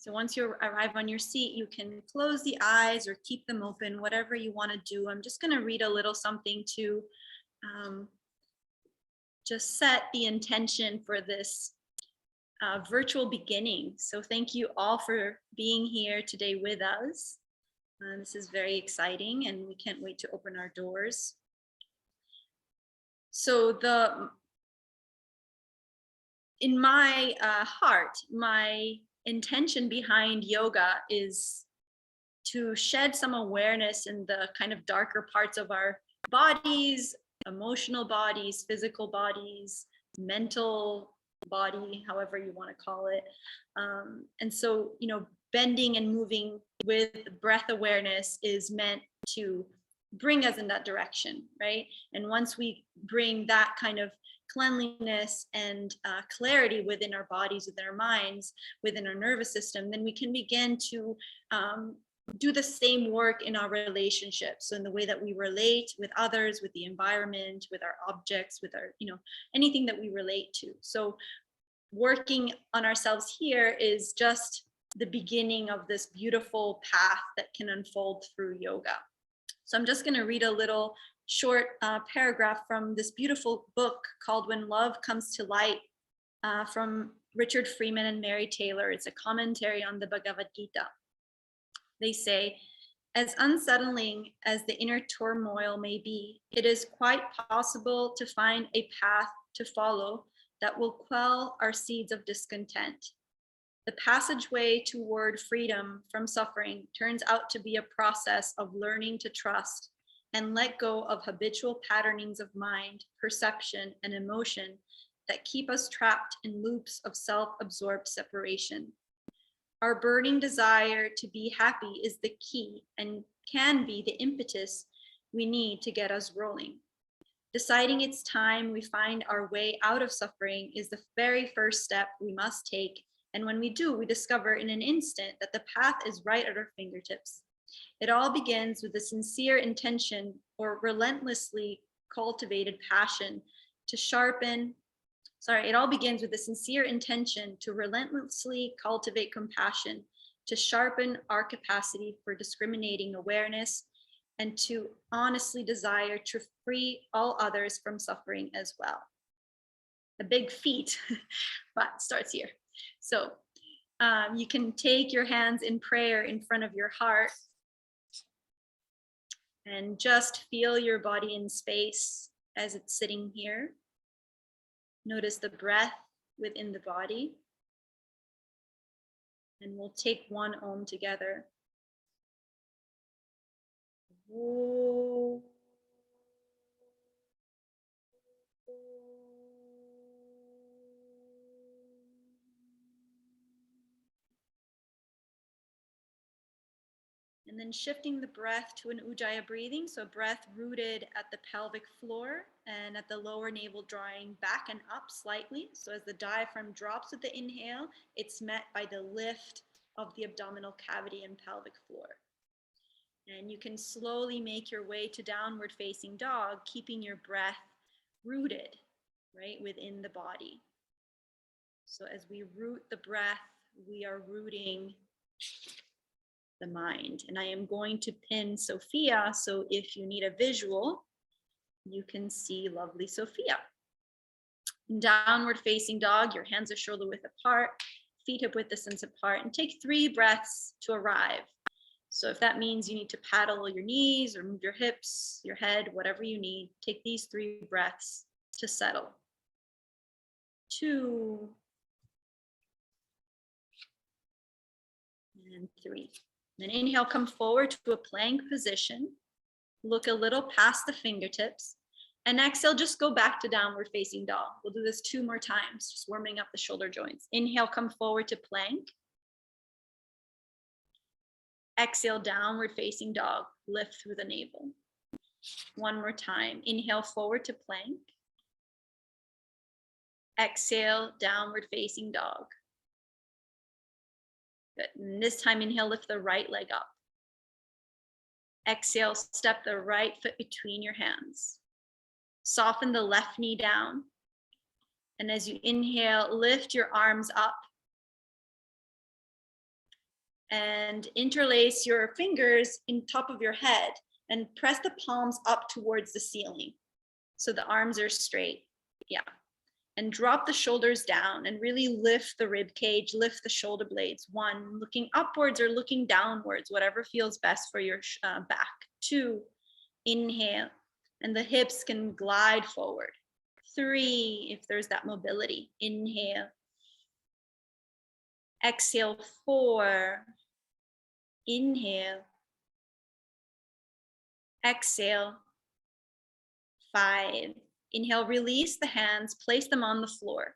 So once you arrive on your seat, you can close the eyes or keep them open, whatever you want to do. I'm just going to read a little something to just set the intention for this virtual beginning. So thank you all for being here today with us. This is very exciting and we can't wait to open our doors. So in my heart, my intention behind yoga is to shed some awareness in the kind of darker parts of our bodies, emotional bodies, physical bodies, mental body, however you want to call it. And so, you know, bending and moving with breath awareness is meant to bring us in that direction, right? And once we bring that kind of cleanliness and clarity within our bodies, within our minds, within our nervous system, then we can begin to do the same work in our relationships. So in the way that we relate with others, with the environment, with our objects, with our, you know, anything that we relate to. So working on ourselves here is just the beginning of this beautiful path that can unfold through yoga. So I'm just going to read a little short paragraph from this beautiful book called When Love Comes to Light from Richard Freeman and Mary Taylor. It's a commentary on the Bhagavad Gita. They say, as unsettling as the inner turmoil may be, it is quite possible to find a path to follow that will quell our seeds of discontent. The passageway toward freedom from suffering turns out to be a process of learning to trust and let go of habitual patternings of mind, perception, and emotion that keep us trapped in loops of self-absorbed separation. Our burning desire to be happy is the key and can be the impetus we need to get us rolling. Deciding it's time we find our way out of suffering is the very first step we must take. And when we do, we discover in an instant that the path is right at our fingertips. It all begins with the sincere intention or relentlessly cultivated passion to sharpen. It all begins with the sincere intention to relentlessly cultivate compassion, to sharpen our capacity for discriminating awareness, and to honestly desire to free all others from suffering as well. A big feat, but it starts here. So you can take your hands in prayer in front of your heart and just feel your body in space as it's sitting here. Notice the breath within the body. And we'll take one Om together. Om. And then shifting the breath to an Ujjayi breathing. So breath rooted at the pelvic floor and at the lower navel, drawing back and up slightly. So as the diaphragm drops with the inhale, it's met by the lift of the abdominal cavity and pelvic floor. And you can slowly make your way to downward facing dog, keeping your breath rooted, right, within the body. So as we root the breath, we are rooting the mind. And I am going to pin Sophia, so if you need a visual, you can see lovely Sophia. In downward facing dog, your hands are shoulder width apart, feet hip width distance apart, and take 3 breaths to arrive. So if that means you need to paddle your knees or move your hips, your head, whatever you need, take these 3 breaths to settle. 2 and 3. Then inhale, come forward to a plank position. Look a little past the fingertips. And exhale, just go back to downward facing dog. We'll do this 2 more times, just warming up the shoulder joints. Inhale, come forward to plank. Exhale, downward facing dog. Lift through the navel. 1 more time. Inhale, forward to plank. Exhale, downward facing dog. Good. And this time, inhale, lift the right leg up. Exhale, step the right foot between your hands. Soften the left knee down. And as you inhale, lift your arms up. and interlace your fingers in top of your head and press the palms up towards the ceiling. So the arms are straight. Yeah. And drop the shoulders down and really lift the rib cage, lift the shoulder blades. 1, looking upwards or looking downwards, whatever feels best for your back. 2, inhale, and the hips can glide forward. 3, if there's that mobility, inhale. Exhale, 4, inhale. Exhale, 5. Inhale, release the hands, place them on the floor.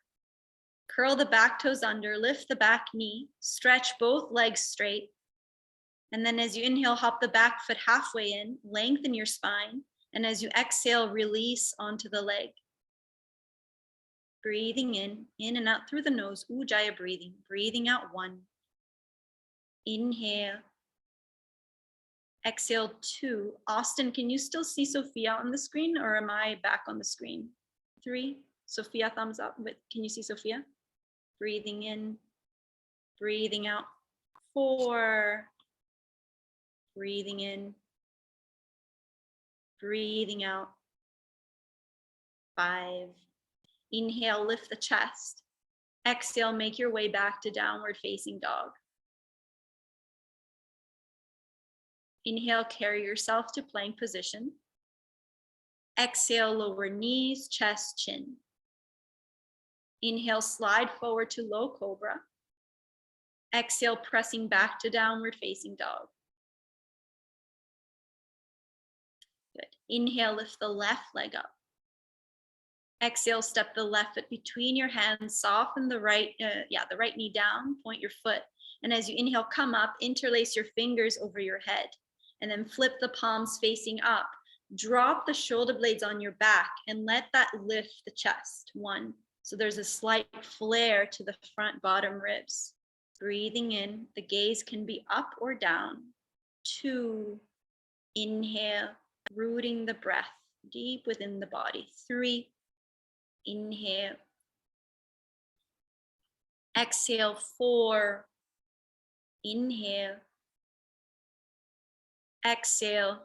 Curl the back toes under, lift the back knee, stretch both legs straight. And then as you inhale, hop the back foot halfway in, lengthen your spine. And as you exhale, release onto the leg. Breathing in and out through the nose, Ujjayi breathing. Breathing out 1. Inhale. Exhale 2. Austin, can you still see Sophia on the screen or am I back on the screen? 3. Sophia, thumbs up. But can you see Sophia? Breathing in, breathing out. 4. Breathing in, breathing out. 5. Inhale, lift the chest. Exhale, make your way back to downward facing dog. Inhale, carry yourself to plank position. Exhale, lower knees, chest, chin. Inhale, slide forward to low cobra. Exhale, pressing back to downward facing dog. Good. Inhale, lift the left leg up. Exhale, step the left foot between your hands, soften the right knee down, point your foot. And as you inhale, come up, interlace your fingers over your head. And then flip the palms facing up. Drop the shoulder blades on your back and let that lift the chest. 1. So there's a slight flare to the front bottom ribs. Breathing in, the gaze can be up or down. 2, inhale, rooting the breath deep within the body. 3, inhale. Exhale, 4, inhale. Exhale,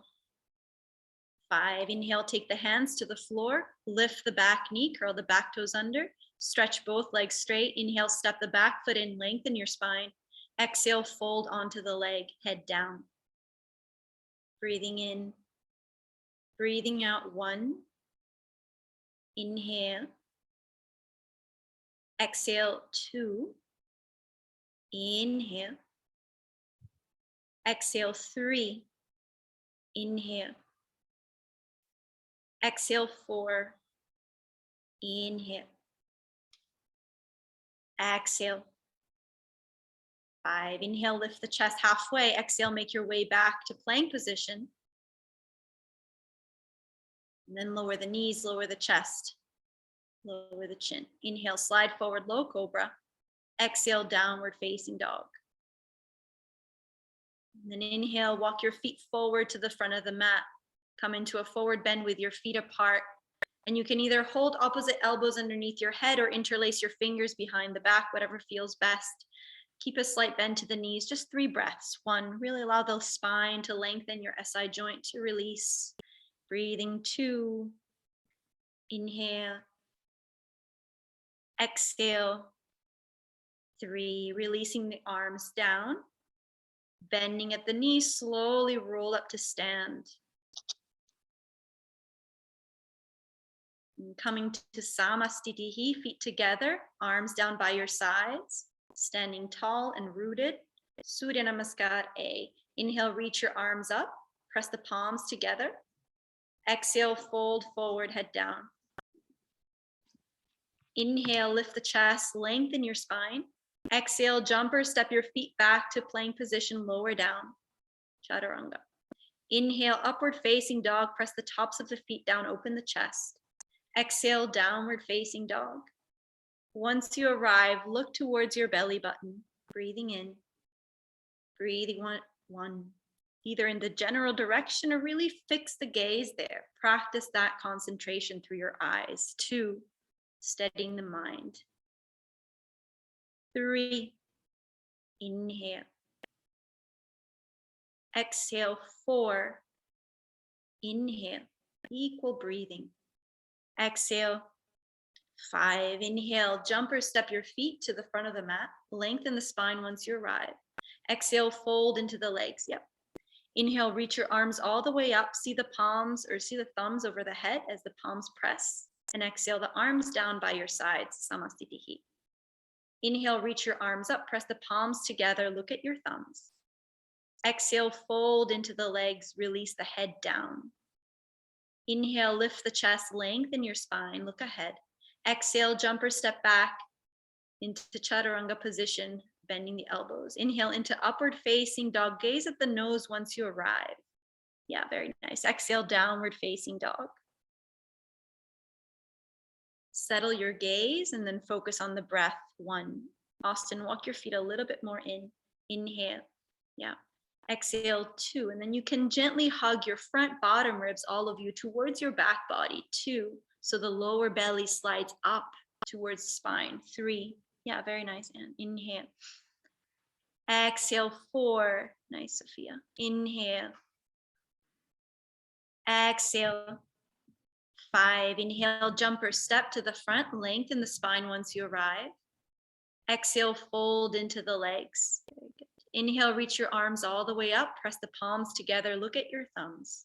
5. Inhale, take the hands to the floor, lift the back knee, curl the back toes under, stretch both legs straight. Inhale, step the back foot in, lengthen your spine. Exhale, fold onto the leg, head down. Breathing in, breathing out 1. Inhale. Exhale, 2. Inhale. Exhale, 3. Inhale. Exhale, 4. Inhale. Exhale. 5. Inhale, lift the chest halfway. Exhale, make your way back to plank position. And then lower the knees, lower the chest, lower the chin. Inhale, slide forward, low cobra. Exhale, downward facing dog. And then inhale, walk your feet forward to the front of the mat. Come into a forward bend with your feet apart. And you can either hold opposite elbows underneath your head or interlace your fingers behind the back, whatever feels best. Keep a slight bend to the knees, just 3 breaths. 1, really allow the spine to lengthen, your SI joint to release. Breathing 2, inhale. Exhale, 3, releasing the arms down. Bending at the knees, slowly roll up to stand. And coming to Samastitihi, feet together, arms down by your sides, standing tall and rooted. Surya Namaskar A. Inhale, reach your arms up, press the palms together. Exhale, fold forward, head down. Inhale, lift the chest, lengthen your spine. Exhale, jumper, step your feet back to plank position, lower down. Chaturanga. Inhale, upward facing dog, press the tops of the feet down, open the chest. Exhale, downward facing dog. Once you arrive, look towards your belly button, breathing in, breathing 1, either in the general direction or really fix the gaze there. Practice that concentration through your eyes. 2, steadying the mind. 3, inhale. Exhale, 4. Inhale, equal breathing. Exhale, 5. Inhale, jump or step your feet to the front of the mat. Lengthen the spine once you arrive. Exhale, fold into the legs. Yep. Inhale, reach your arms all the way up. See the palms or see the thumbs over the head as the palms press. And exhale, the arms down by your sides. Samastitihi. Inhale, reach your arms up. Press the palms together. Look at your thumbs. Exhale, fold into the legs. Release the head down. Inhale, lift the chest. Lengthen your spine. Look ahead. Exhale, jump or step back into chaturanga position, bending the elbows. Inhale into upward facing dog. Gaze at the nose once you arrive. Yeah, very nice. Exhale, downward facing dog. Settle your gaze and then focus on the breath. 1. Austin, walk your feet a little bit more in. Inhale. Yeah. Exhale, 2. And then you can gently hug your front bottom ribs, all of you, towards your back body. 2. So the lower belly slides up towards the spine. 3. Yeah, very nice. And inhale. Exhale, 4. Nice, Sophia. Inhale. Exhale. 5. Inhale, jump or step to the front. Lengthen the spine once you arrive. Exhale, fold into the legs. Very good. Inhale, reach your arms all the way up. Press the palms together. Look at your thumbs.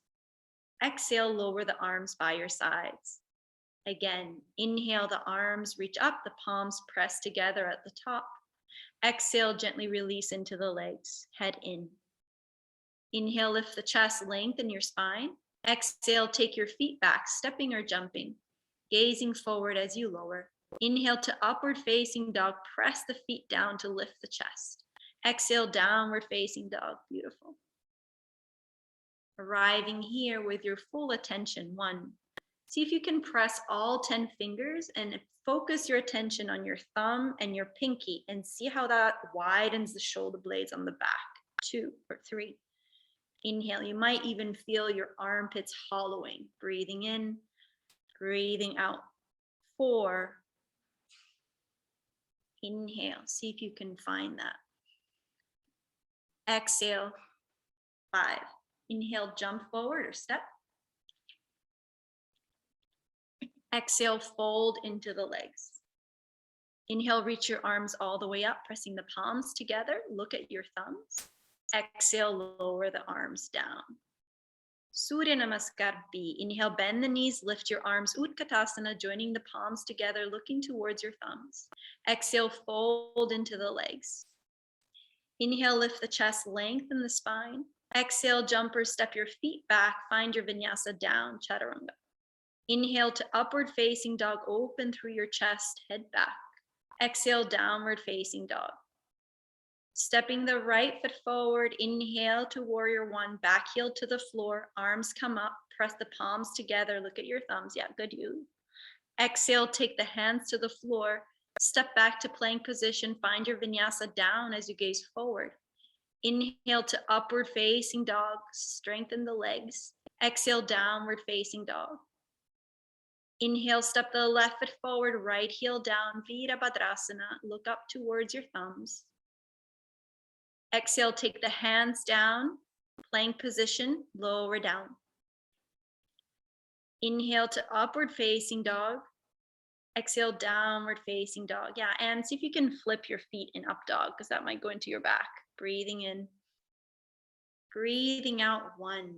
Exhale, lower the arms by your sides. Again, inhale, the arms reach up. The palms press together at the top. Exhale, gently release into the legs. Head in. Inhale, lift the chest. Lengthen your spine. Exhale, take your feet back, stepping or jumping, gazing forward as you lower. Inhale to upward facing dog. Press the feet down to lift the chest. Exhale, downward facing dog. Beautiful. Arriving here with your full attention. 1. See if you can press all 10 fingers and focus your attention on your thumb and your pinky and see how that widens the shoulder blades on the back. 2 or 3. Inhale, you might even feel your armpits hollowing. Breathing in, breathing out. 4. Inhale, see if you can find that. Exhale, 5. Inhale, jump forward or step. Exhale, fold into the legs. Inhale, reach your arms all the way up, pressing the palms together. Look at your thumbs. Exhale, lower the arms down. Surya Namaskar B. Inhale, bend the knees, lift your arms. Utkatasana, joining the palms together, looking towards your thumbs. Exhale, fold into the legs. Inhale, lift the chest, lengthen the spine. Exhale, jump or step your feet back. Find your vinyasa down, chaturanga. Inhale to upward facing dog. Open through your chest, head back. Exhale, downward facing dog. Stepping the right foot forward, inhale to warrior 1, back heel to the floor, arms come up, press the palms together, look at your thumbs, yeah, good you. Exhale, take the hands to the floor, step back to plank position, find your vinyasa down as you gaze forward. Inhale to upward facing dog, strengthen the legs. Exhale, downward facing dog. Inhale, step the left foot forward, right heel down, Virabhadrasana, look up towards your thumbs. Exhale, take the hands down, plank position, lower down. Inhale to upward facing dog. Exhale, downward facing dog. Yeah, and see if you can flip your feet in up dog because that might go into your back. Breathing in, breathing out 1.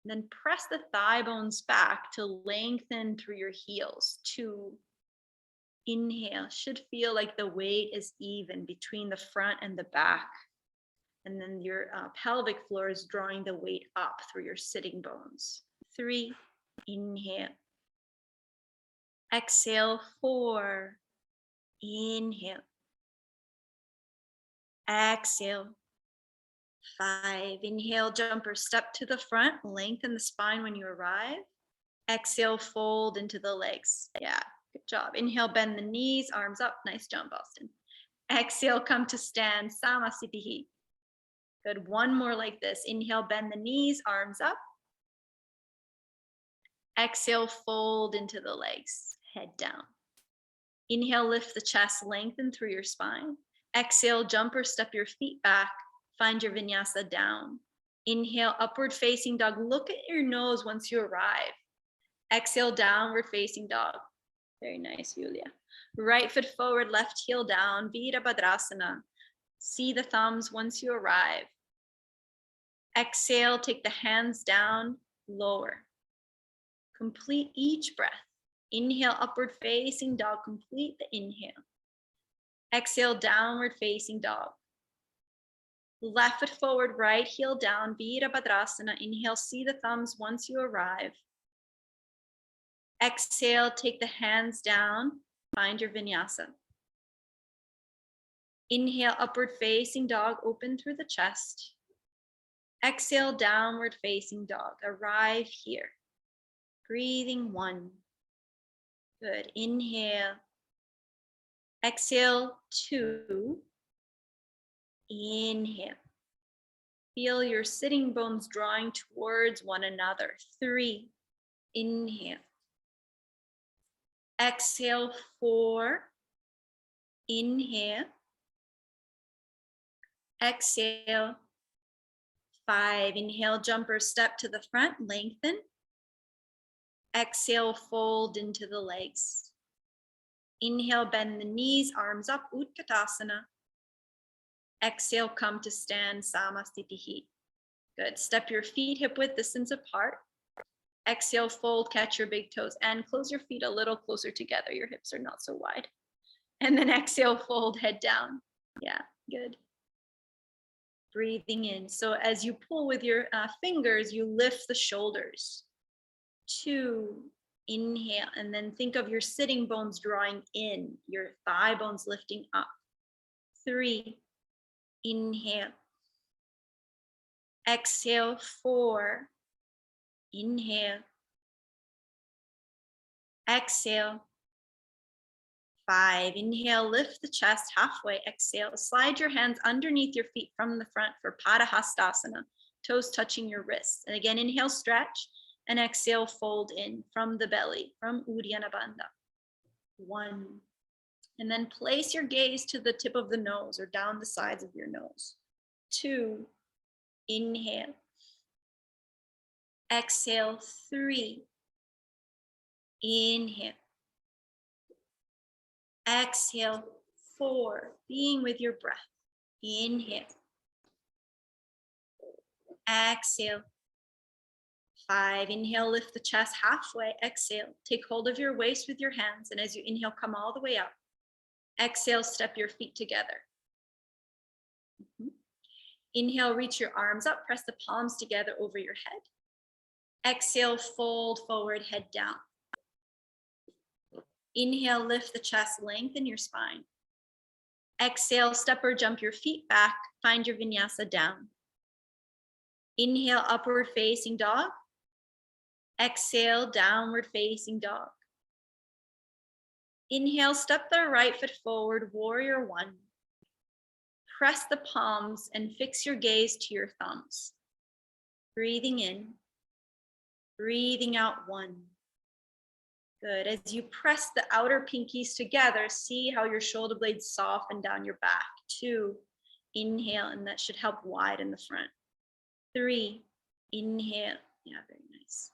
Then press the thigh bones back to lengthen through your heels. 2. Inhale, should feel like the weight is even between the front and the back. And then your pelvic floor is drawing the weight up through your sitting bones. 3, inhale. Exhale, 4, inhale. Exhale, 5, inhale, jump or step to the front, lengthen the spine when you arrive. Exhale, fold into the legs. Yeah. Good job. Inhale, bend the knees, arms up. Nice jump, Austin. Exhale, come to stand, Samasthiti. Good. 1 more like this. Inhale, bend the knees, arms up. Exhale, fold into the legs, head down. Inhale, lift the chest, lengthen through your spine. Exhale, jump or step your feet back. Find your vinyasa down. Inhale, upward facing dog. Look at your nose once you arrive. Exhale, downward facing dog. Very nice, Julia. Right foot forward, left heel down, Virabhadrasana. See the thumbs once you arrive. Exhale, take the hands down, lower. Complete each breath. Inhale, upward facing dog. Complete the inhale. Exhale, downward facing dog. Left foot forward, right heel down, Virabhadrasana. Inhale, see the thumbs once you arrive. Exhale, take the hands down, find your vinyasa. Inhale, upward facing dog, open through the chest. Exhale, downward facing dog, arrive here. Breathing 1. Good, inhale. Exhale, 2. Inhale. Feel your sitting bones drawing towards one another. 3. Inhale. Exhale, 4. Inhale. Exhale, 5. Inhale, jumper step to the front, lengthen. Exhale, fold into the legs. Inhale, bend the knees, arms up, Utkatasana. Exhale, come to stand, Samastitihi. Good. Step your feet hip width distance apart. Exhale, fold, catch your big toes, and close your feet a little closer together. Your hips are not so wide. And then exhale, fold, head down. Yeah, good. Breathing in. So as you pull with your fingers, you lift the shoulders. 2, inhale, and then think of your sitting bones drawing in, your thigh bones lifting up. 3, inhale. Exhale, 4, inhale. Exhale, 5. Inhale, lift the chest halfway. Exhale, slide your hands underneath your feet from the front for Padahastasana, toes touching your wrists. And again, inhale, stretch, and exhale, fold in from the belly, from Uddiyana Bandha. 1. And then place your gaze to the tip of the nose or down the sides of your nose. 2. Inhale. Exhale, 3. Inhale. Exhale, 4. Being with your breath. Inhale. Exhale. 5. Inhale, lift the chest halfway. Exhale, take hold of your waist with your hands. And as you inhale, come all the way up. Exhale, step your feet together. Inhale, reach your arms up. Press the palms together over your head. Exhale, fold forward, head down. Inhale, lift the chest, lengthen your spine. Exhale, step or jump your feet back. Find your vinyasa down. Inhale, upward facing dog. Exhale, downward facing dog. Inhale, step the right foot forward, warrior 1. Press the palms and fix your gaze to your thumbs. Breathing in, breathing out 1. Good. As you press the outer pinkies together, see how your shoulder blades soften down your back. 2, inhale, and that should help widen the front. 3, inhale. Yeah, very nice.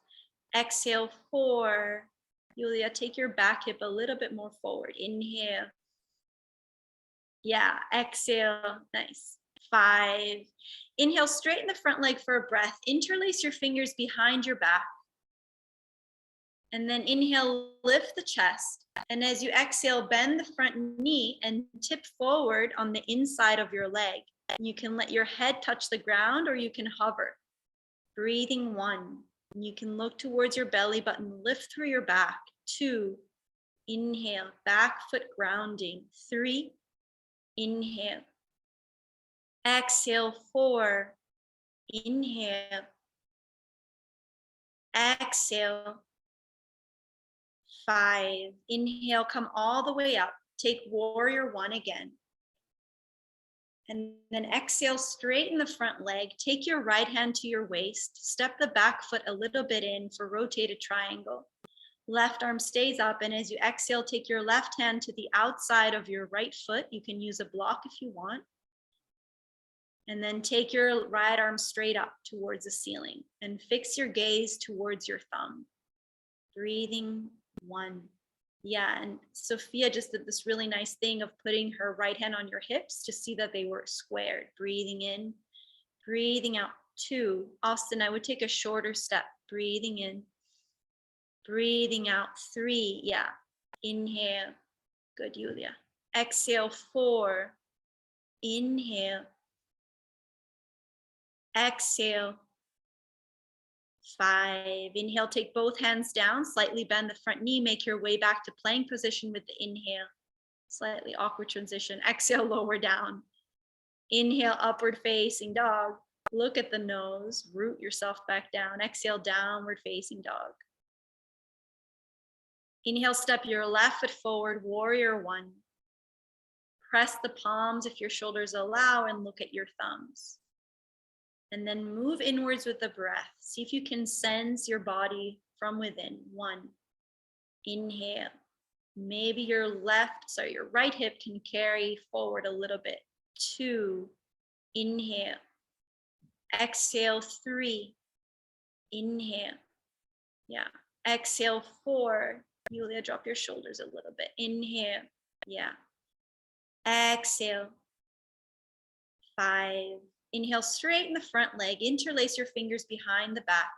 Exhale, 4. Julia, take your back hip a little bit more forward. Inhale. Yeah, exhale. Nice. 5. Inhale, straighten the front leg for a breath. Interlace your fingers behind your back. And then inhale, lift the chest. And as you exhale, bend the front knee and tip forward on the inside of your leg. You can let your head touch the ground or you can hover. Breathing 1. You can look towards your belly button, lift through your back. 2, inhale, back foot grounding. 3, inhale. Exhale, 4, inhale. Exhale, 5. Inhale, come all the way up. Take warrior 1 again. And then exhale, straighten the front leg. Take your right hand to your waist. Step the back foot a little bit in for rotated triangle. Left arm stays up. And as you exhale, take your left hand to the outside of your right foot. You can use a block if you want. And then take your right arm straight up towards the ceiling and fix your gaze towards your thumb. Breathing 1. Yeah, and Sophia just did this really nice thing of putting her right hand on your hips to see that they were squared. Breathing in, breathing out. 2. Austin, I would take a shorter step. Breathing in, breathing out. 3. Yeah, inhale. Good, Yulia. Exhale. 4. Inhale. Exhale. 5. Inhale, take both hands down, slightly bend the front knee, make your way back to plank position with the inhale. Slightly awkward transition. Exhale, lower down. Inhale, upward facing dog. Look at the nose, root yourself back down. Exhale, downward facing dog. Inhale, step your left foot forward, warrior 1. Press the palms if your shoulders allow and look at your thumbs. And then move inwards with the breath. See if you can sense your body from within. 1. Inhale. Maybe your right hip can carry forward a little bit. 2. Inhale. Exhale. 3. Inhale. Yeah. Exhale. 4. Yulia, drop your shoulders a little bit. Inhale. Yeah. Exhale. 5. Inhale, straighten the front leg. Interlace your fingers behind the back.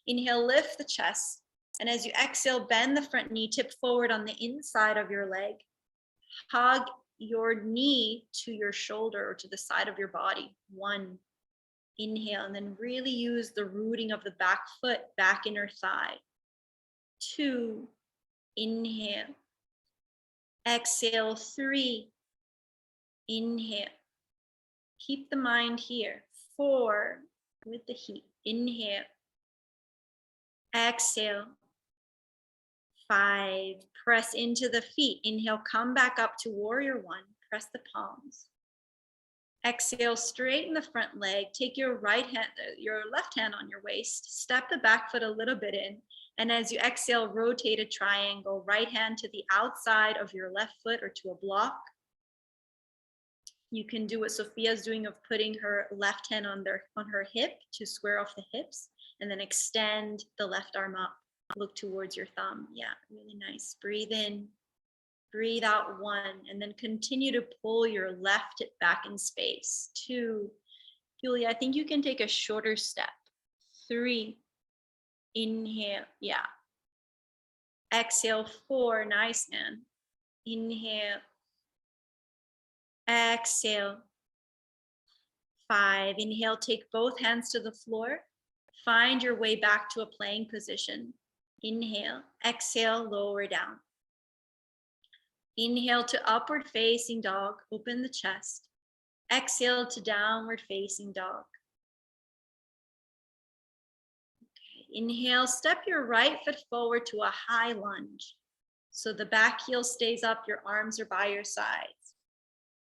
Inhale, lift the chest. And as you exhale, bend the front knee, tip forward on the inside of your leg. Hug your knee to your shoulder or to the side of your body. 1. Inhale, and then really use the rooting of the back foot, back inner thigh. 2. Inhale. Exhale. 3. Inhale. Keep the mind here. 4. With the heat. Inhale. Exhale. 5. Press into the feet. Inhale, come back up to warrior 1. Press the palms. Exhale, straighten the front leg. Take your left hand on your waist. Step the back foot a little bit in. And as you exhale, rotate a triangle. Right hand to the outside of your left foot or to a block. You can do what Sophia's doing of putting her left hand on her hip to square off the hips, and then extend the left arm up. Look towards your thumb. Yeah, really nice. Breathe in, breathe out. 1, and then continue to pull your left hip back in space. 2. Julia, I think you can take a shorter step. 3. Inhale. Yeah. Exhale. 4. Nice, man. Inhale. Exhale. 5. Inhale, take both hands to the floor. Find your way back to a plank position. Inhale. Exhale, lower down. Inhale to upward facing dog. Open the chest. Exhale to downward facing dog. Okay. Inhale, step your right foot forward to a high lunge. So the back heel stays up, your arms are by your sides.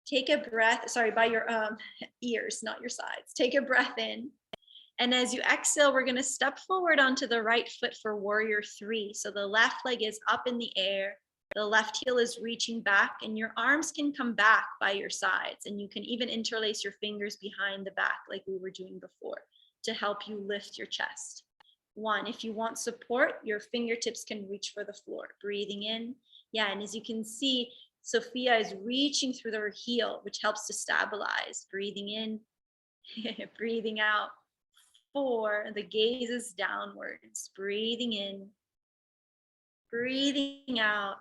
Take a breath, by your ears, not your sides. Take a breath in. And as you exhale, we're going to step forward onto the right foot for warrior 3. So the left leg is up in the air. The left heel is reaching back, and your arms can come back by your sides. And you can even interlace your fingers behind the back like we were doing before to help you lift your chest. 1, if you want support, your fingertips can reach for the floor. Breathing in. Yeah, and as you can see, Sophia is reaching through her heel, which helps to stabilize. Breathing in, breathing out. 4, the gaze is downwards. Breathing in, breathing out.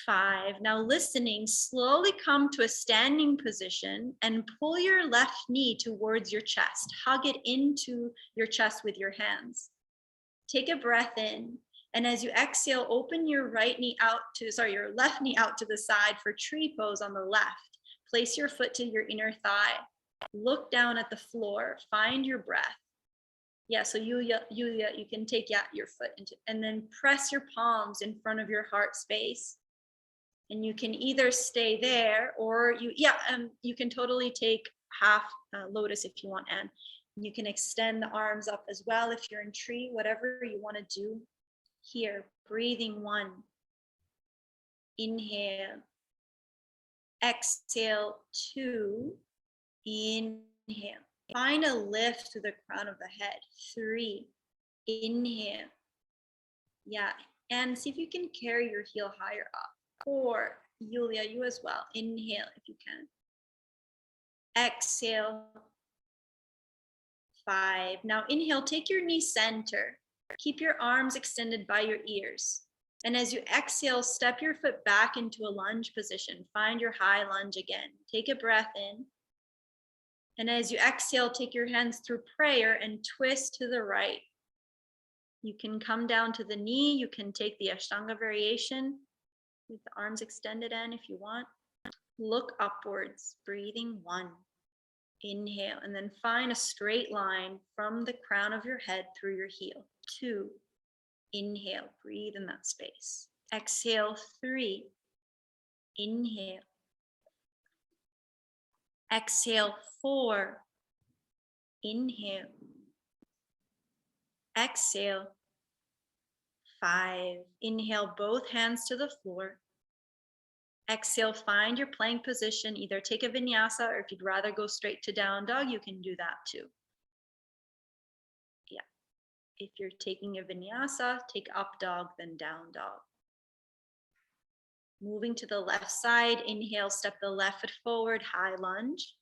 5, now listening, slowly come to a standing position and pull your left knee towards your chest. Hug it into your chest with your hands. Take a breath in. And as you exhale, open your left knee out to the side for tree pose on the left. Place your foot to your inner thigh. Look down at the floor. Find your breath. Yeah, so Yulia, you can take your foot into, and then press your palms in front of your heart space. And you can either stay there or you can totally take half lotus if you want, and you can extend the arms up as well if you're in tree, whatever you want to do. Here, breathing 1. Inhale. Exhale 2. Inhale. Find a lift to the crown of the head. 3. Inhale. Yeah. And see if you can carry your heel higher up. 4. Yulia, you as well. Inhale if you can. Exhale. 5. Now inhale, take your knee center. Keep your arms extended by your ears. And as you exhale, step your foot back into a lunge position. Find your high lunge again. Take a breath in. And as you exhale, take your hands through prayer and twist to the right. You can come down to the knee. You can take the Ashtanga variation with the arms extended in if you want. Look upwards, breathing 1. Inhale, and then find a straight line from the crown of your head through your heel. 2. Inhale, breathe in that space. Exhale, 3. Inhale. Exhale, 4. Inhale. Exhale, 5. Inhale, both hands to the floor. Exhale, find your plank position. Either take a vinyasa, or if you'd rather go straight to down dog, you can do that too. Yeah. If you're taking a vinyasa, take up dog, then down dog. Moving to the left side, inhale, step the left foot forward, high lunge.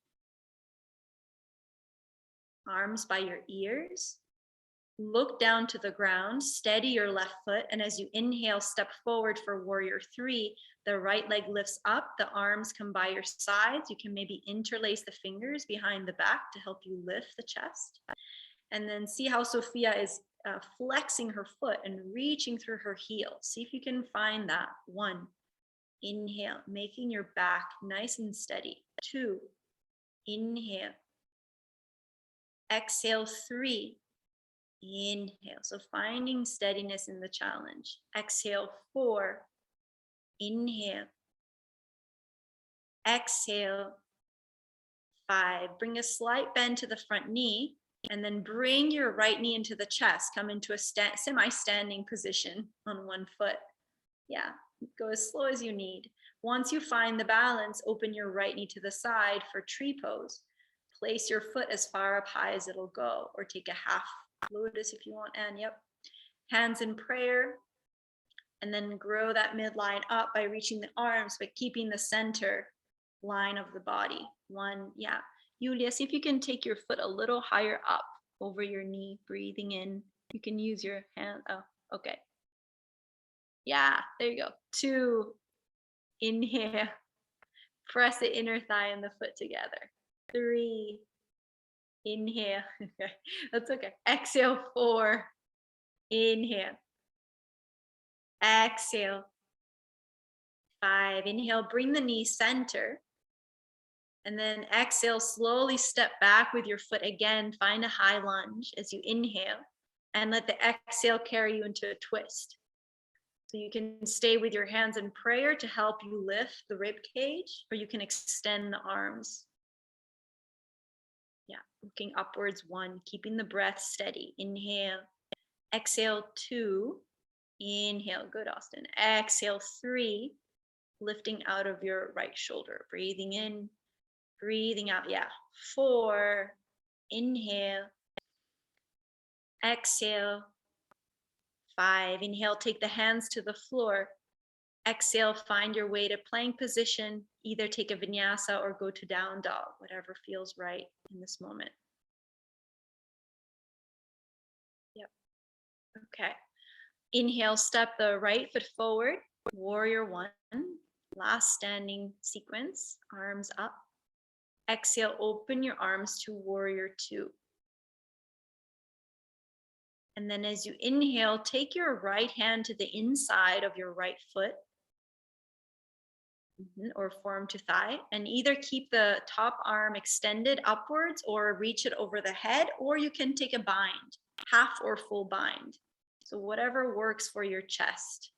Arms by your ears. Look down to the ground, steady your left foot, and as you inhale, step forward for warrior 3. The right leg lifts up, the arms come by your sides. You can maybe interlace the fingers behind the back to help you lift the chest. And then see how Sophia is flexing her foot and reaching through her heel. See if you can find that. 1. Inhale, making your back nice and steady. 2. Inhale. Exhale, 3. Inhale. So finding steadiness in the challenge. Exhale, 4. Inhale. Exhale, 5. Bring a slight bend to the front knee, and then bring your right knee into the chest. Come into a semi-standing position on one foot. Yeah, go as slow as you need. Once you find the balance, open your right knee to the side for tree pose. Place your foot as far up high as it'll go, or take a half lotus if you want, and yep. Hands in prayer, and then grow that midline up by reaching the arms, but keeping the center line of the body. 1, yeah. Yulia, see if you can take your foot a little higher up over your knee, breathing in. You can use your hand. Oh, okay. Yeah, there you go. 2, inhale. Press the inner thigh and the foot together. 3, inhale. That's okay. Exhale, 4. Inhale. Exhale. 5. Inhale, bring the knee center. And then exhale, slowly step back with your foot again. Find a high lunge as you inhale. And let the exhale carry you into a twist. So you can stay with your hands in prayer to help you lift the rib cage, or you can extend the arms. Yeah, looking upwards. 1, keeping the breath steady. Inhale. Exhale, 2. Inhale. Good, Austin. Exhale, 3. Lifting out of your right shoulder. Breathing in, breathing out. Yeah. 4. Inhale. Exhale. 5. Inhale, take the hands to the floor. Exhale, find your way to plank position. Either take a vinyasa or go to down dog, whatever feels right in this moment. Yep. Okay. Inhale, step the right foot forward. Warrior 1. Last standing sequence. Arms up. Exhale, open your arms to warrior 2. And then as you inhale, take your right hand to the inside of your right foot, or forearm to thigh, and either keep the top arm extended upwards or reach it over the head, or you can take a bind, half or full bind. So whatever works for your chest.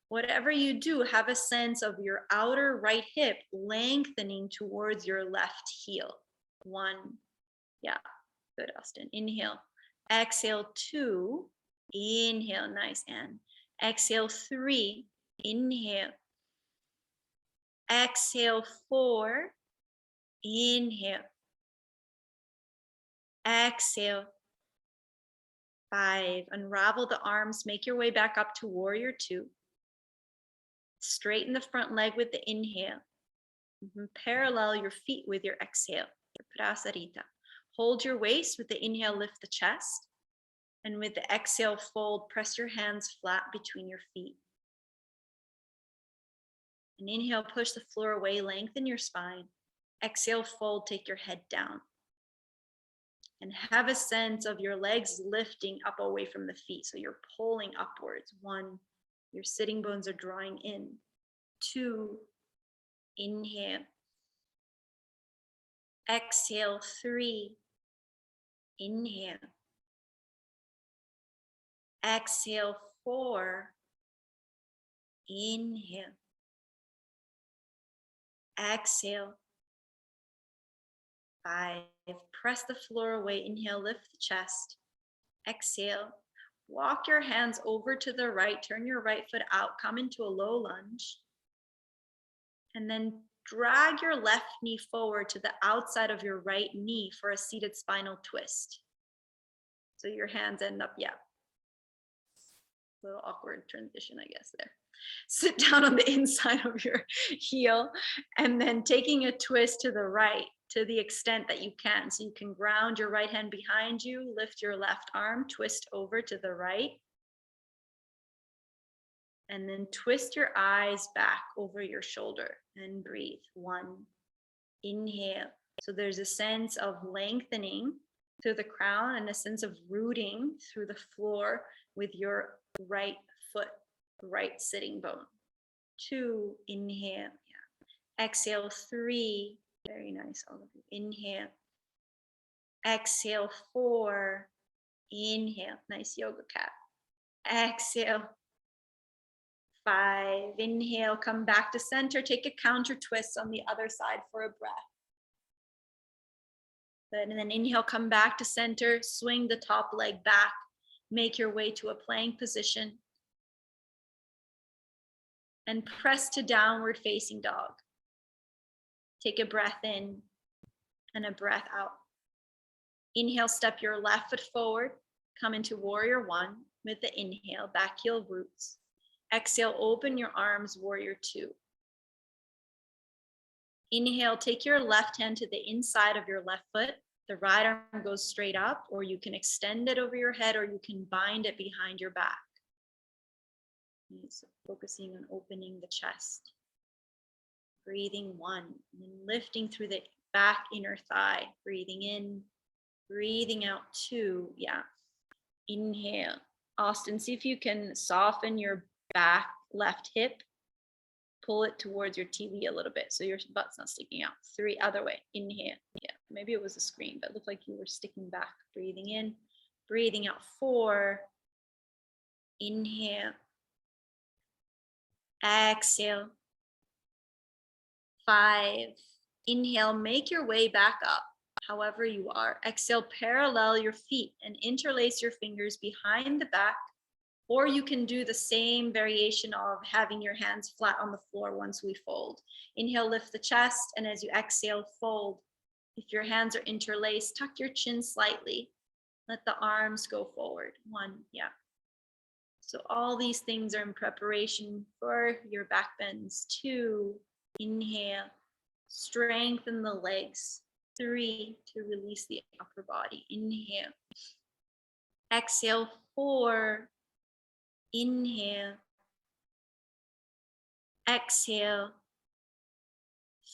Whatever you do, have a sense of your outer right hip lengthening towards your left heel. 1. Yeah. Good, Austin. Inhale. Exhale, 2. Inhale. Nice. And exhale, 3. Inhale. Exhale, 4. Inhale. Exhale. 5. Unravel the arms. Make your way back up to warrior 2. Straighten the front leg with the inhale. Parallel your feet with your exhale. Prasarita. Hold your waist with the inhale, lift the chest. And with the exhale, fold, press your hands flat between your feet. And inhale, push the floor away, lengthen your spine. Exhale, fold, take your head down. And have a sense of your legs lifting up away from the feet. So you're pulling upwards. 1, your sitting bones are drawing in. 2, inhale. Exhale, 3, inhale. Exhale, 4, inhale. Exhale, 5. Press the floor away. Inhale, lift the chest. Exhale, walk your hands over to the right. Turn your right foot out. Come into a low lunge. And then drag your left knee forward to the outside of your right knee for a seated spinal twist. So your hands end up, a little awkward transition, I guess, there. Sit down on the inside of your heel and then taking a twist to the right to the extent that you can. So you can ground your right hand behind you, lift your left arm, twist over to the right. And then twist your eyes back over your shoulder and breathe. 1, inhale. So there's a sense of lengthening through the crown and a sense of rooting through the floor with your right foot, right sitting bone. 2, inhale. Exhale, 3. Very nice, all of you. Inhale. Exhale, 4. Inhale. Nice yoga cat. Exhale. 5. Inhale, come back to center. Take a counter twist on the other side for a breath. Good. And then inhale, come back to center. Swing the top leg back. Make your way to a plank position. And press to downward facing dog. Take a breath in and a breath out. Inhale, step your left foot forward. Come into warrior 1 with the inhale, back heel roots. Exhale, open your arms, warrior 2. Inhale, take your left hand to the inside of your left foot. The right arm goes straight up, or you can extend it over your head, or you can bind it behind your back. So focusing on opening the chest. Breathing 1, and then lifting through the back inner thigh. Breathing in, breathing out 2. Inhale. Austin, see if you can soften your back left hip. Pull it towards your TV a little bit so your butt's not sticking out. 3, other way. Inhale. Maybe it was a screen, but it looked like you were sticking back. Breathing in, breathing out. 4. Inhale. Exhale. 5. Inhale, make your way back up, however you are. Exhale, parallel your feet and interlace your fingers behind the back, or you can do the same variation of having your hands flat on the floor once we fold. Inhale, lift the chest, and as you exhale, fold. If your hands are interlaced, tuck your chin slightly. Let the arms go forward. 1, So all these things are in preparation for your back bends. 2, inhale, strengthen the legs. 3, to release the upper body. Inhale. Exhale, 4. Inhale. Exhale.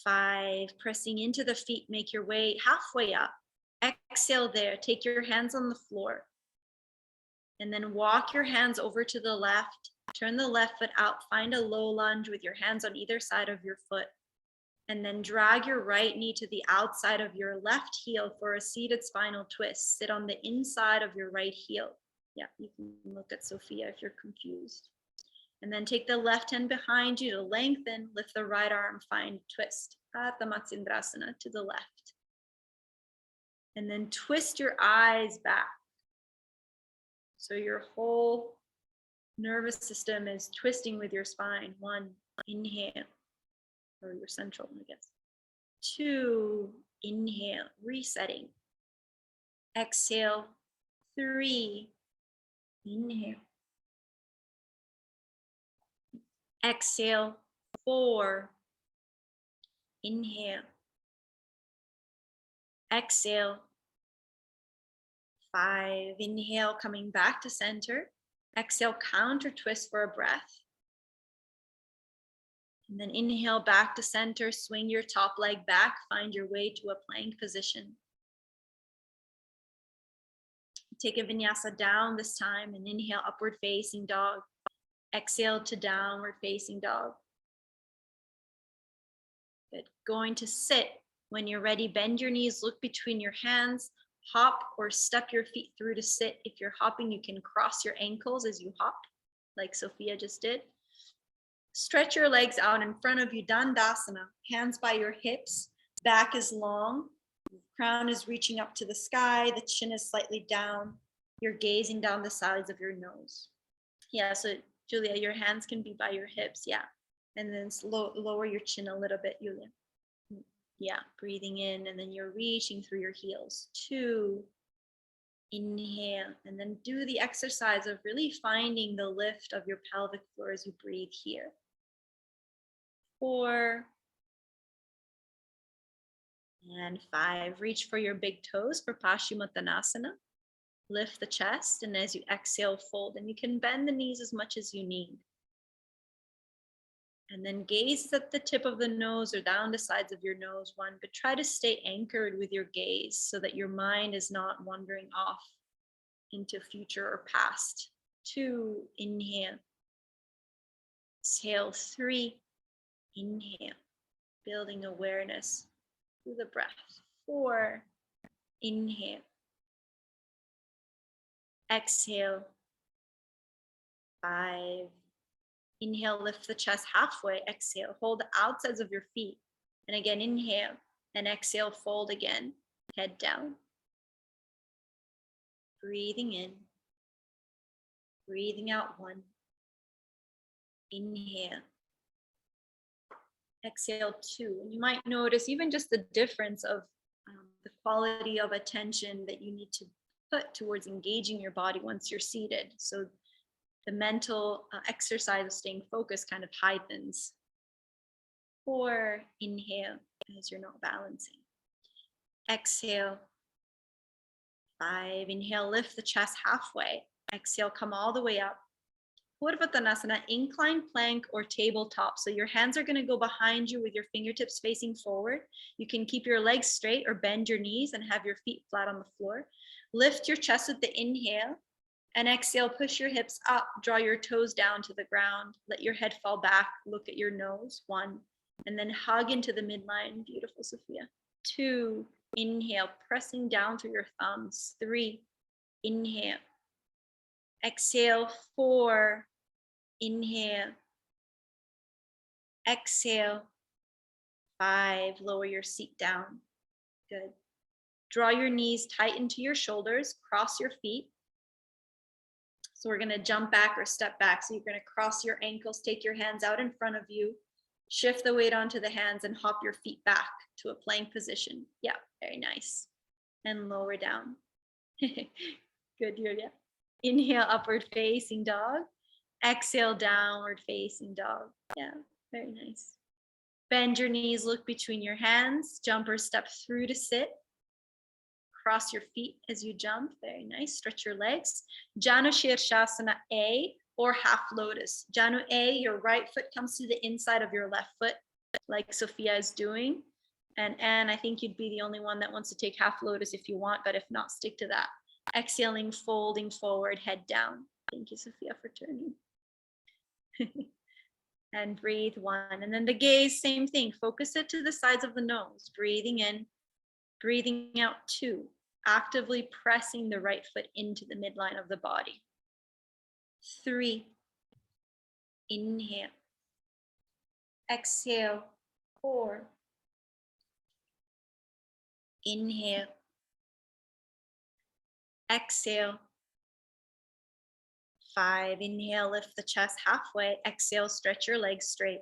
5. Pressing into the feet, make your way halfway up. Exhale there. Take your hands on the floor. And then walk your hands over to the left. Turn the left foot out. Find a low lunge with your hands on either side of your foot. And then drag your right knee to the outside of your left heel for a seated spinal twist. Sit on the inside of your right heel. You can look at Sophia if you're confused. And then take the left hand behind you to lengthen. Lift the right arm, find twist. Matsyasa to the left. And then twist your eyes back. So your whole nervous system is twisting with your spine. 1, inhale, or your central, I guess. 2, inhale, resetting. Exhale, 3, inhale. Exhale, 4, inhale. Exhale, 5, inhale, coming back to center. Exhale, counter twist for a breath. And then inhale back to center, swing your top leg back, find your way to a plank position. Take a vinyasa down this time and inhale, upward facing dog. Exhale to downward facing dog. Good. Going to sit. When you're ready, bend your knees, look between your hands, hop or step your feet through to sit. If you're hopping, you can cross your ankles as you hop, like Sophia just did. Stretch your legs out in front of you, Dhanurasana. Hands by your hips, back is long, crown is reaching up to the sky, the chin is slightly down. You're gazing down the sides of your nose. Yeah, so Julia, your hands can be by your hips, yeah. And then lower your chin a little bit, Julia. Yeah, breathing in, and then you're reaching through your heels. 2, inhale, and then do the exercise of really finding the lift of your pelvic floor as you breathe here. 4, and 5. Reach for your big toes for Pashimuthanasana. Lift the chest, and as you exhale, fold, and you can bend the knees as much as you need. And then gaze at the tip of the nose or down the sides of your nose, 1, but try to stay anchored with your gaze so that your mind is not wandering off into future or past. 2, inhale. Exhale, 3, inhale. Building awareness through the breath. 4, inhale. Exhale, 5. Inhale, lift the chest halfway. Exhale, hold the outsides of your feet. And again, inhale and exhale, fold again. Head down. Breathing in. Breathing out, 1. Inhale. Exhale, 2. And you might notice even just the difference of the quality of attention that you need to put towards engaging your body once you're seated. So the mental exercise of staying focused kind of heightens. 4, inhale as you're not balancing. Exhale, 5, inhale, lift the chest halfway. Exhale, come all the way up. Pashimuthanasana, incline plank or tabletop. So your hands are going to go behind you with your fingertips facing forward. You can keep your legs straight or bend your knees and have your feet flat on the floor. Lift your chest with the inhale. And exhale, push your hips up, draw your toes down to the ground, let your head fall back, look at your nose, 1, and then hug into the midline, beautiful Sophia. 2, inhale, pressing down through your thumbs. 3, inhale. Exhale, 4, inhale. Exhale, 5, lower your seat down. Good. Draw your knees tight into your shoulders, cross your feet. So we're going to jump back or step back. So you're going to cross your ankles, take your hands out in front of you, shift the weight onto the hands and hop your feet back to a plank position. Yeah, very nice. And lower down. Good, Julia. Inhale, upward facing dog. Exhale, downward facing dog. Yeah, very nice. Bend your knees, look between your hands, jump or step through to sit. Cross your feet as you jump. Very nice. Stretch your legs. Janu Shavasana A or half lotus. Janu A, your right foot comes to the inside of your left foot, like Sophia is doing. And Anne, I think you'd be the only one that wants to take half lotus if you want, but if not, stick to that. Exhaling, folding forward, head down. Thank you, Sophia, for turning. And breathe, 1. And then the gaze, same thing. Focus it to the sides of the nose. Breathing in. Breathing out, 2, actively pressing the right foot into the midline of the body. 3, inhale. Exhale, 4, inhale. Exhale, 5, inhale, lift the chest halfway. Exhale, stretch your legs straight.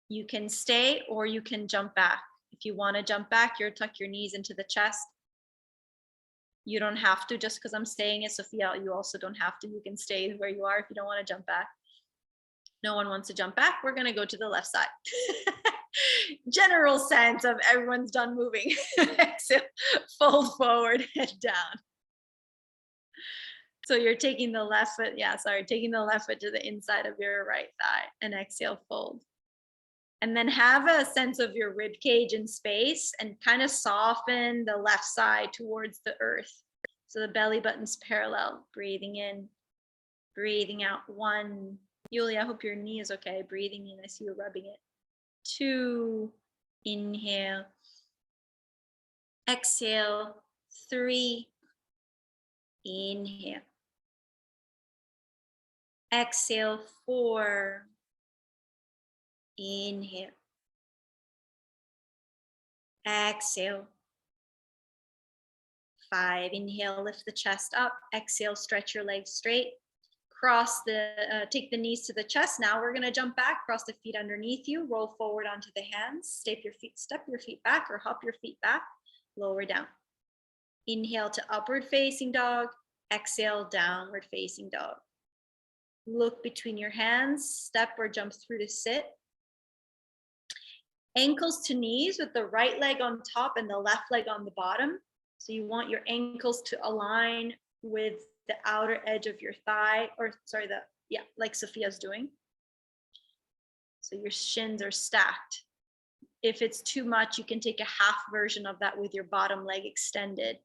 You can stay or you can jump back. If you want to jump back, you'll tuck your knees into the chest. You don't have to just because I'm saying it, Sophia. You also don't have to. You can stay where you are if you don't want to jump back. No one wants to jump back. We're going to go to the left side. General sense of everyone's done moving. Exhale, fold forward, head down. So you're taking the left foot, taking the left foot to the inside of your right thigh and exhale, fold. And then have a sense of your rib cage in space and kind of soften the left side towards the earth. So the belly button's parallel, breathing in, breathing out. 1, Yulia, I hope your knee is okay. Breathing in, I see you rubbing it. 2, inhale. Exhale, 3, inhale. Exhale, 4, inhale. Exhale, 5, inhale, lift the chest up. Exhale, stretch your legs straight. Take the knees to the chest. Now we're gonna jump back, cross the feet underneath you, roll forward onto the hands, step your feet back or hop your feet back, lower down. Inhale to upward facing dog, exhale, downward facing dog. Look between your hands, step or jump through to sit. Ankles to knees with the right leg on top and the left leg on the bottom. So you want your ankles to align with the outer edge of your thigh, like Sophia's doing. So your shins are stacked. If it's too much, you can take a half version of that with your bottom leg extended.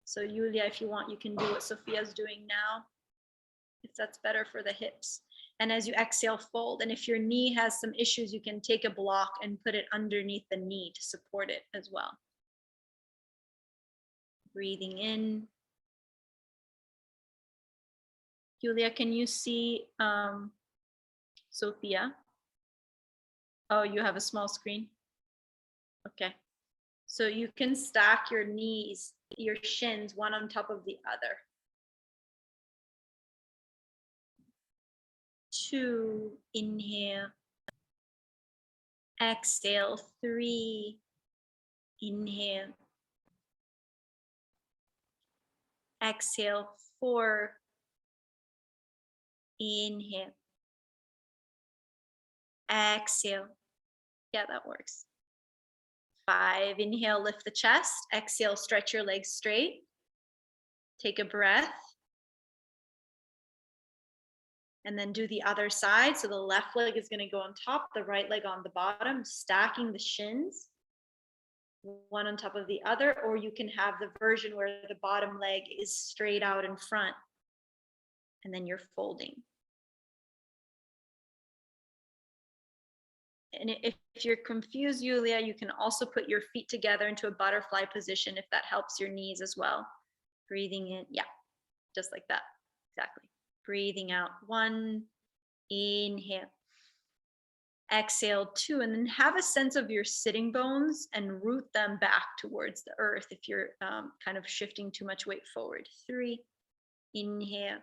So Yulia, if you want, you can do what Sophia's doing now, if that's better for the hips. And as you exhale, fold. And if your knee has some issues, you can take a block and put it underneath the knee to support it as well. Breathing in. Yulia, can you see Sophia? Oh, you have a small screen? Okay. So you can stack your knees, your shins, one on top of the other. 2, inhale. Exhale, 3, inhale. Exhale, 4, inhale. Exhale. Yeah, that works. 5, inhale, lift the chest. Exhale, stretch your legs straight. Take a breath. And then do the other side. So the left leg is going to go on top, the right leg on the bottom, stacking the shins, one on top of the other, or you can have the version where the bottom leg is straight out in front, and then you're folding. And if you're confused, Yulia, you can also put your feet together into a butterfly position if that helps your knees as well. Breathing in, yeah, just like that, exactly. Breathing out, 1, inhale. Exhale, 2, and then have a sense of your sitting bones and root them back towards the earth if you're kind of shifting too much weight forward. 3, inhale.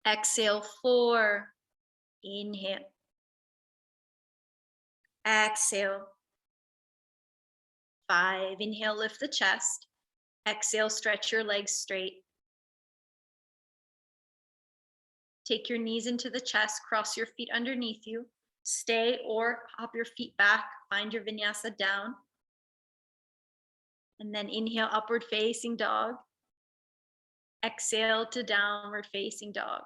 Exhale, 4, inhale. Exhale, 5, inhale, lift the chest. Exhale, stretch your legs straight. Take your knees into the chest, cross your feet underneath you. Stay or hop your feet back, find your vinyasa down. And then inhale, upward facing dog. Exhale to downward facing dog.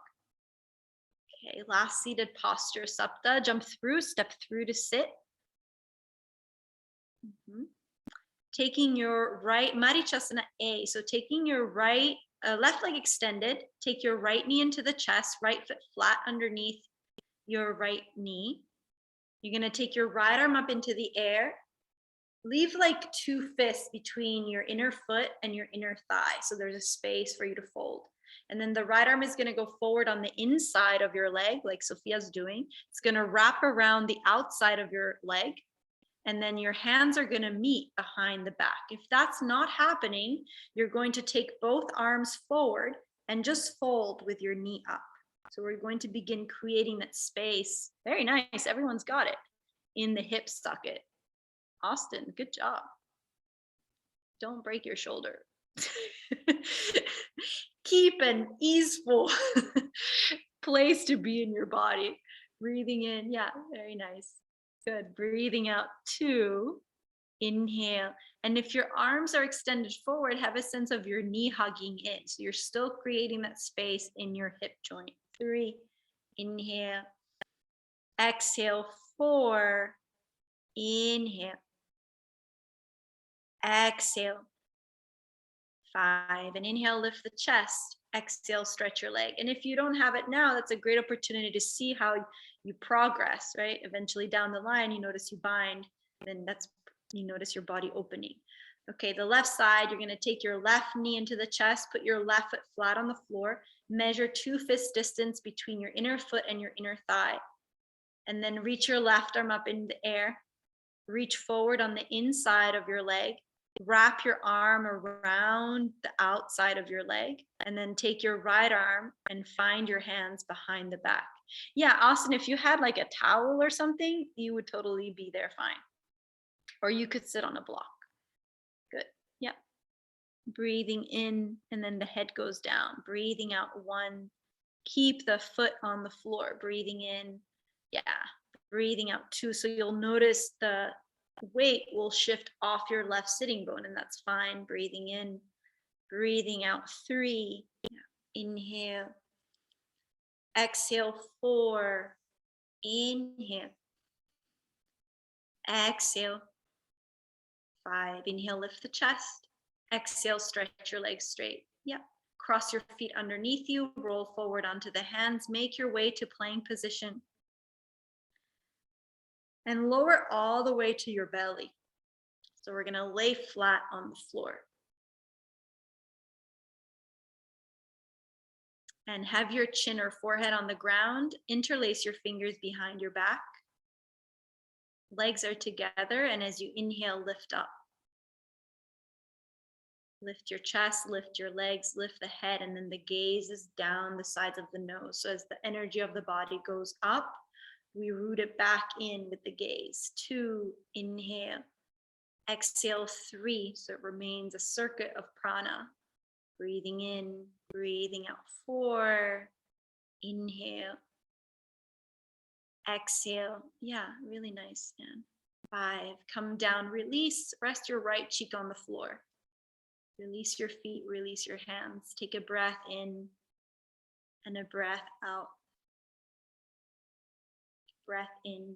Okay, last seated posture, Sapta. Jump through, step through to sit. Taking your right, Matsyasa A. So taking your right, left leg extended, take your right knee into the chest, right foot flat underneath your right knee. You're gonna take your right arm up into the air. Leave like 2 fists between your inner foot and your inner thigh. So there's a space for you to fold. And then the right arm is gonna go forward on the inside of your leg, like Sophia's doing. It's gonna wrap around the outside of your leg. And then your hands are gonna meet behind the back. If that's not happening, you're going to take both arms forward and just fold with your knee up. So we're going to begin creating that space. Very nice. Everyone's got it in the hip socket. Austin, good job. Don't break your shoulder. Keep an easeful place to be in your body. Breathing in, yeah, very nice. Good. Breathing out 2. Inhale. And if your arms are extended forward, have a sense of your knee hugging in. So you're still creating that space in your hip joint. 3. Inhale. Exhale. 4. Inhale. Exhale. 5. And inhale, lift the chest. Exhale, stretch your leg. And if you don't have it now, that's a great opportunity to see how you progress, right? Eventually down the line, you notice you bind, then you notice your body opening. Okay, the left side, you're going to take your left knee into the chest, put your left foot flat on the floor, measure 2 fist distance between your inner foot and your inner thigh. And then reach your left arm up in the air. Reach forward on the inside of your leg. Wrap your arm around the outside of your leg, and then take your right arm and find your hands behind the back. Yeah, Austin, if you had like a towel or something, you would totally be there fine. Or you could sit on a block. Good. Yep. Breathing in, and then the head goes down. Breathing out 1. Keep the foot on the floor. Breathing in. Yeah. Breathing out 2. So you'll notice the weight will shift off your left sitting bone, and that's fine. Breathing in. Breathing out 3. Inhale. Exhale 4. Inhale. Exhale. 5. Inhale, lift the chest. Exhale, stretch your legs straight. Yep. Cross your feet underneath you. Roll forward onto the hands. Make your way to plank position. And lower all the way to your belly. So we're going to lay flat on the floor. And have your chin or forehead on the ground. Interlace your fingers behind your back. Legs are together, and as you inhale, lift up. Lift your chest, lift your legs, lift the head, and then the gaze is down the sides of the nose. So as the energy of the body goes up, we root it back in with the gaze. 2, inhale. Exhale, 3, so it remains a circuit of prana. Breathing in, breathing out. 4, inhale. Exhale. Yeah, really nice, man. 5, come down, release, rest your right cheek on the floor. Release your feet, release your hands. Take a breath in and a breath out. Breath in,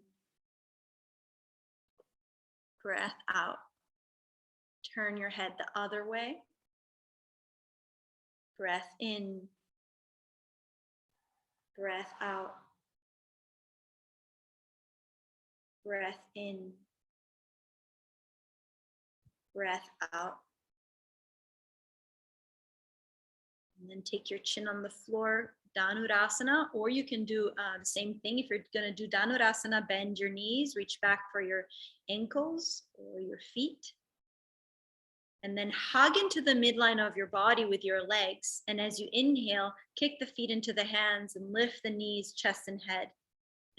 breath out. Turn your head the other way. Breath in, breath out. Breath in, breath out. And then take your chin on the floor, Dhanurasana, or you can do the same thing. If you're going to do Dhanurasana, bend your knees, reach back for your ankles or your feet. And then hug into the midline of your body with your legs. And as you inhale, kick the feet into the hands and lift the knees, chest, and head.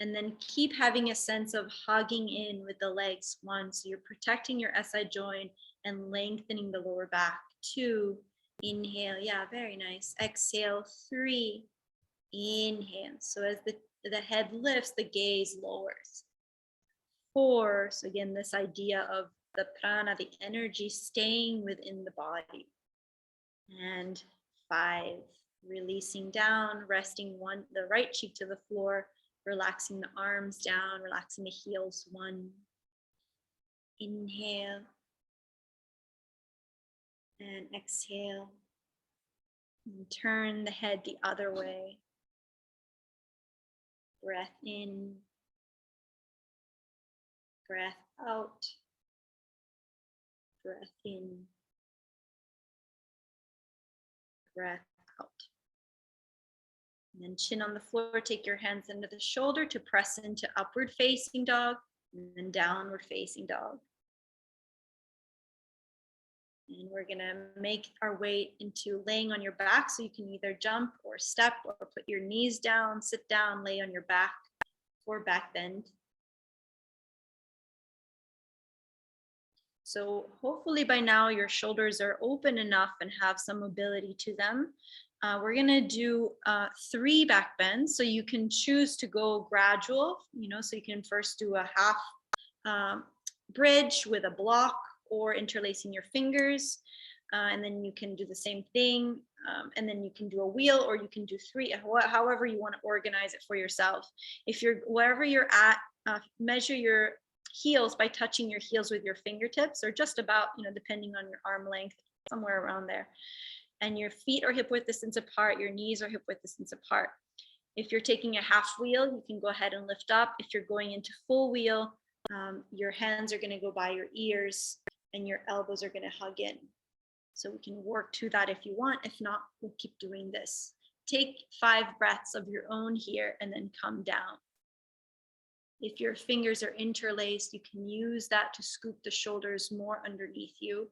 And then keep having a sense of hugging in with the legs. 1, so you're protecting your SI joint and lengthening the lower back. 2, inhale. Yeah, very nice. Exhale. 3, inhale. So as the head lifts, the gaze lowers. 4, so again, this idea of the prana, the energy staying within the body. And 5, releasing down, resting the right cheek to the floor, relaxing the arms down, relaxing the heels. 1, inhale, and exhale. And turn the head the other way. Breath in, breath out. Breath in, breath out. And then chin on the floor, take your hands under the shoulder to press into upward facing dog and then downward facing dog. And we're gonna make our way into laying on your back. So you can either jump or step or put your knees down, sit down, lay on your back for back bend. So hopefully by now your shoulders are open enough and have some mobility to them. We're gonna do 3 back bends. So you can choose to go gradual, so you can first do a half bridge with a block or interlacing your fingers. And then you can do the same thing. And then you can do a wheel, or you can do 3, however you want to organize it for yourself. If you're wherever you're at, measure your heels by touching your heels with your fingertips, or just about, depending on your arm length, somewhere around there. And your feet are hip width distance apart, your knees are hip width distance apart. If you're taking a half wheel, you can go ahead and lift up. If you're going into full wheel, your hands are going to go by your ears and your elbows are going to hug in. So we can work to that if you want. If not, we'll keep doing this. Take 5 breaths of your own here and then come down. If your fingers are interlaced, you can use that to scoop the shoulders more underneath you.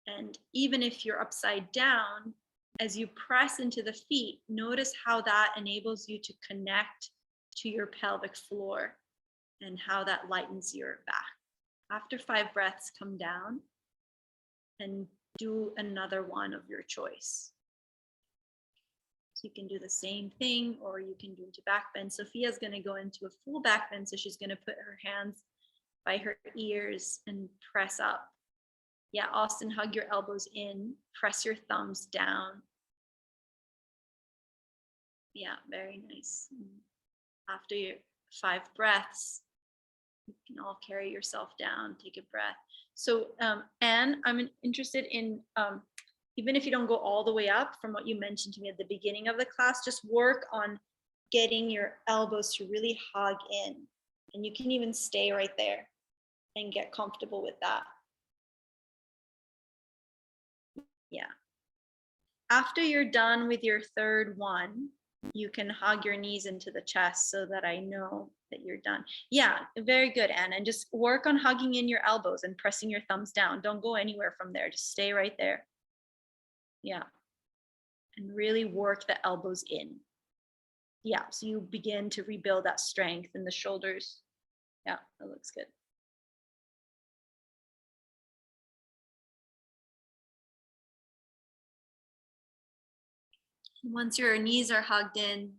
And even if you're upside down, as you press into the feet, notice how that enables you to connect to your pelvic floor and how that lightens your back. After 5 breaths, come down and do another one of your choice. So you can do the same thing, or you can do into back bend. Sophia's going to go into a full back bend, so she's going to put her hands by her ears and press up. Yeah, Austin, hug your elbows in, press your thumbs down. Yeah, very nice. After your 5 breaths, you can all carry yourself down, take a breath. So Anne, I'm interested in, even if you don't go all the way up, from what you mentioned to me at the beginning of the class, just work on getting your elbows to really hug in. And you can even stay right there and get comfortable with that. Yeah. After you're done with your 3rd one, you can hug your knees into the chest so that I know that you're done. Yeah, very good, Anne. And just work on hugging in your elbows and pressing your thumbs down. Don't go anywhere from there. Just stay right there. Yeah. And really work the elbows in. Yeah, so you begin to rebuild that strength in the shoulders. Yeah, that looks good. Once your knees are hugged in,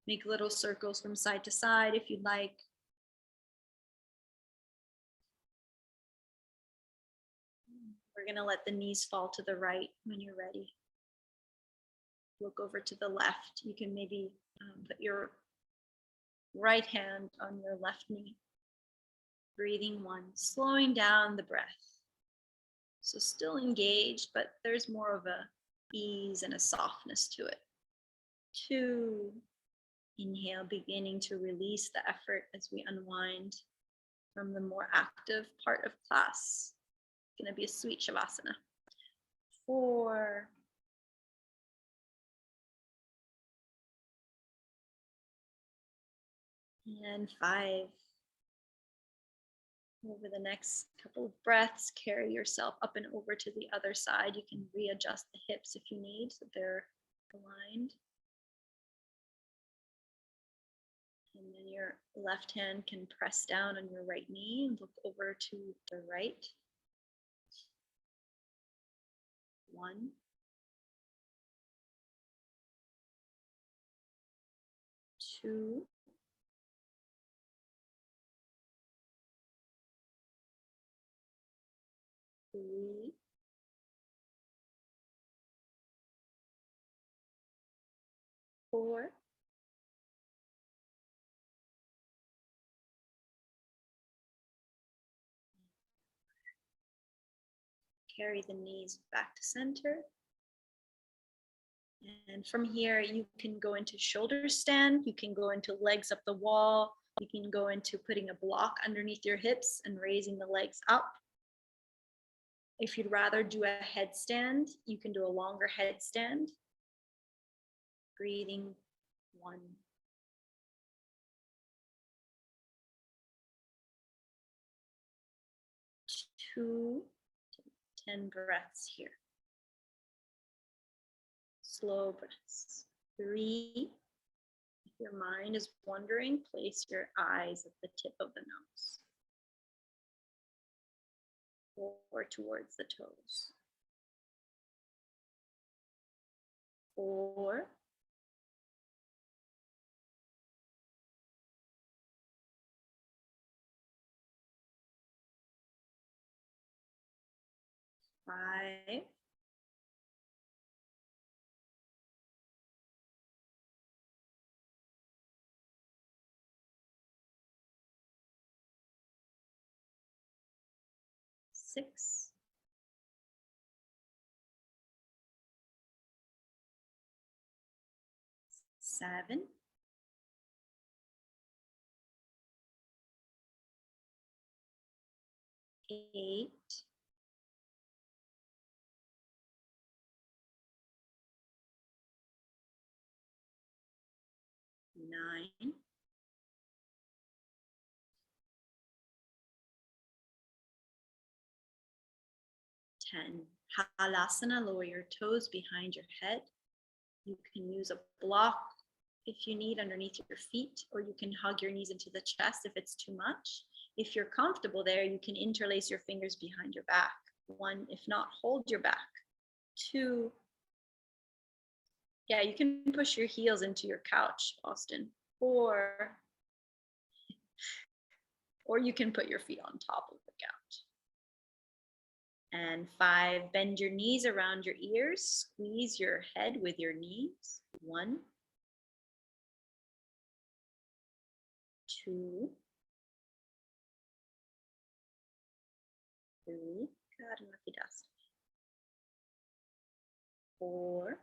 make little circles from side to side if you'd like. We're going to let the knees fall to the right when you're ready. Look over to the left. You can maybe put your right hand on your left knee. Breathing 1, slowing down the breath. So still engaged, but there's more of a ease and a softness to it. 2, inhale, beginning to release the effort as we unwind from the more active part of class. It's going to be a sweet Shavasana. 4, and 5. Over the next couple of breaths, carry yourself up and over to the other side. You can readjust the hips if you need so they're aligned. And then your left hand can press down on your right knee and look over to the right. 1. 2. 3. 4. Carry the knees back to center. And from here, you can go into shoulder stand. You can go into legs up the wall. You can go into putting a block underneath your hips and raising the legs up. If you'd rather do a headstand, you can do a longer headstand. Breathing 1. 2, 10 breaths here. Slow breaths. 3. If your mind is wandering, place your eyes at the tip of the nose or towards the toes. 4. 5. 6. 7. 8. 9. 10. Halasana, lower your toes behind your head. You can use a block if you need underneath your feet, or you can hug your knees into the chest if it's too much. If you're comfortable there, you can interlace your fingers behind your back. 1, if not, hold your back. 2, yeah, you can push your heels into your couch, Austin. 4, or you can put your feet on top of the couch. And 5, bend your knees around your ears. Squeeze your head with your knees. 1, 2, 3, 4,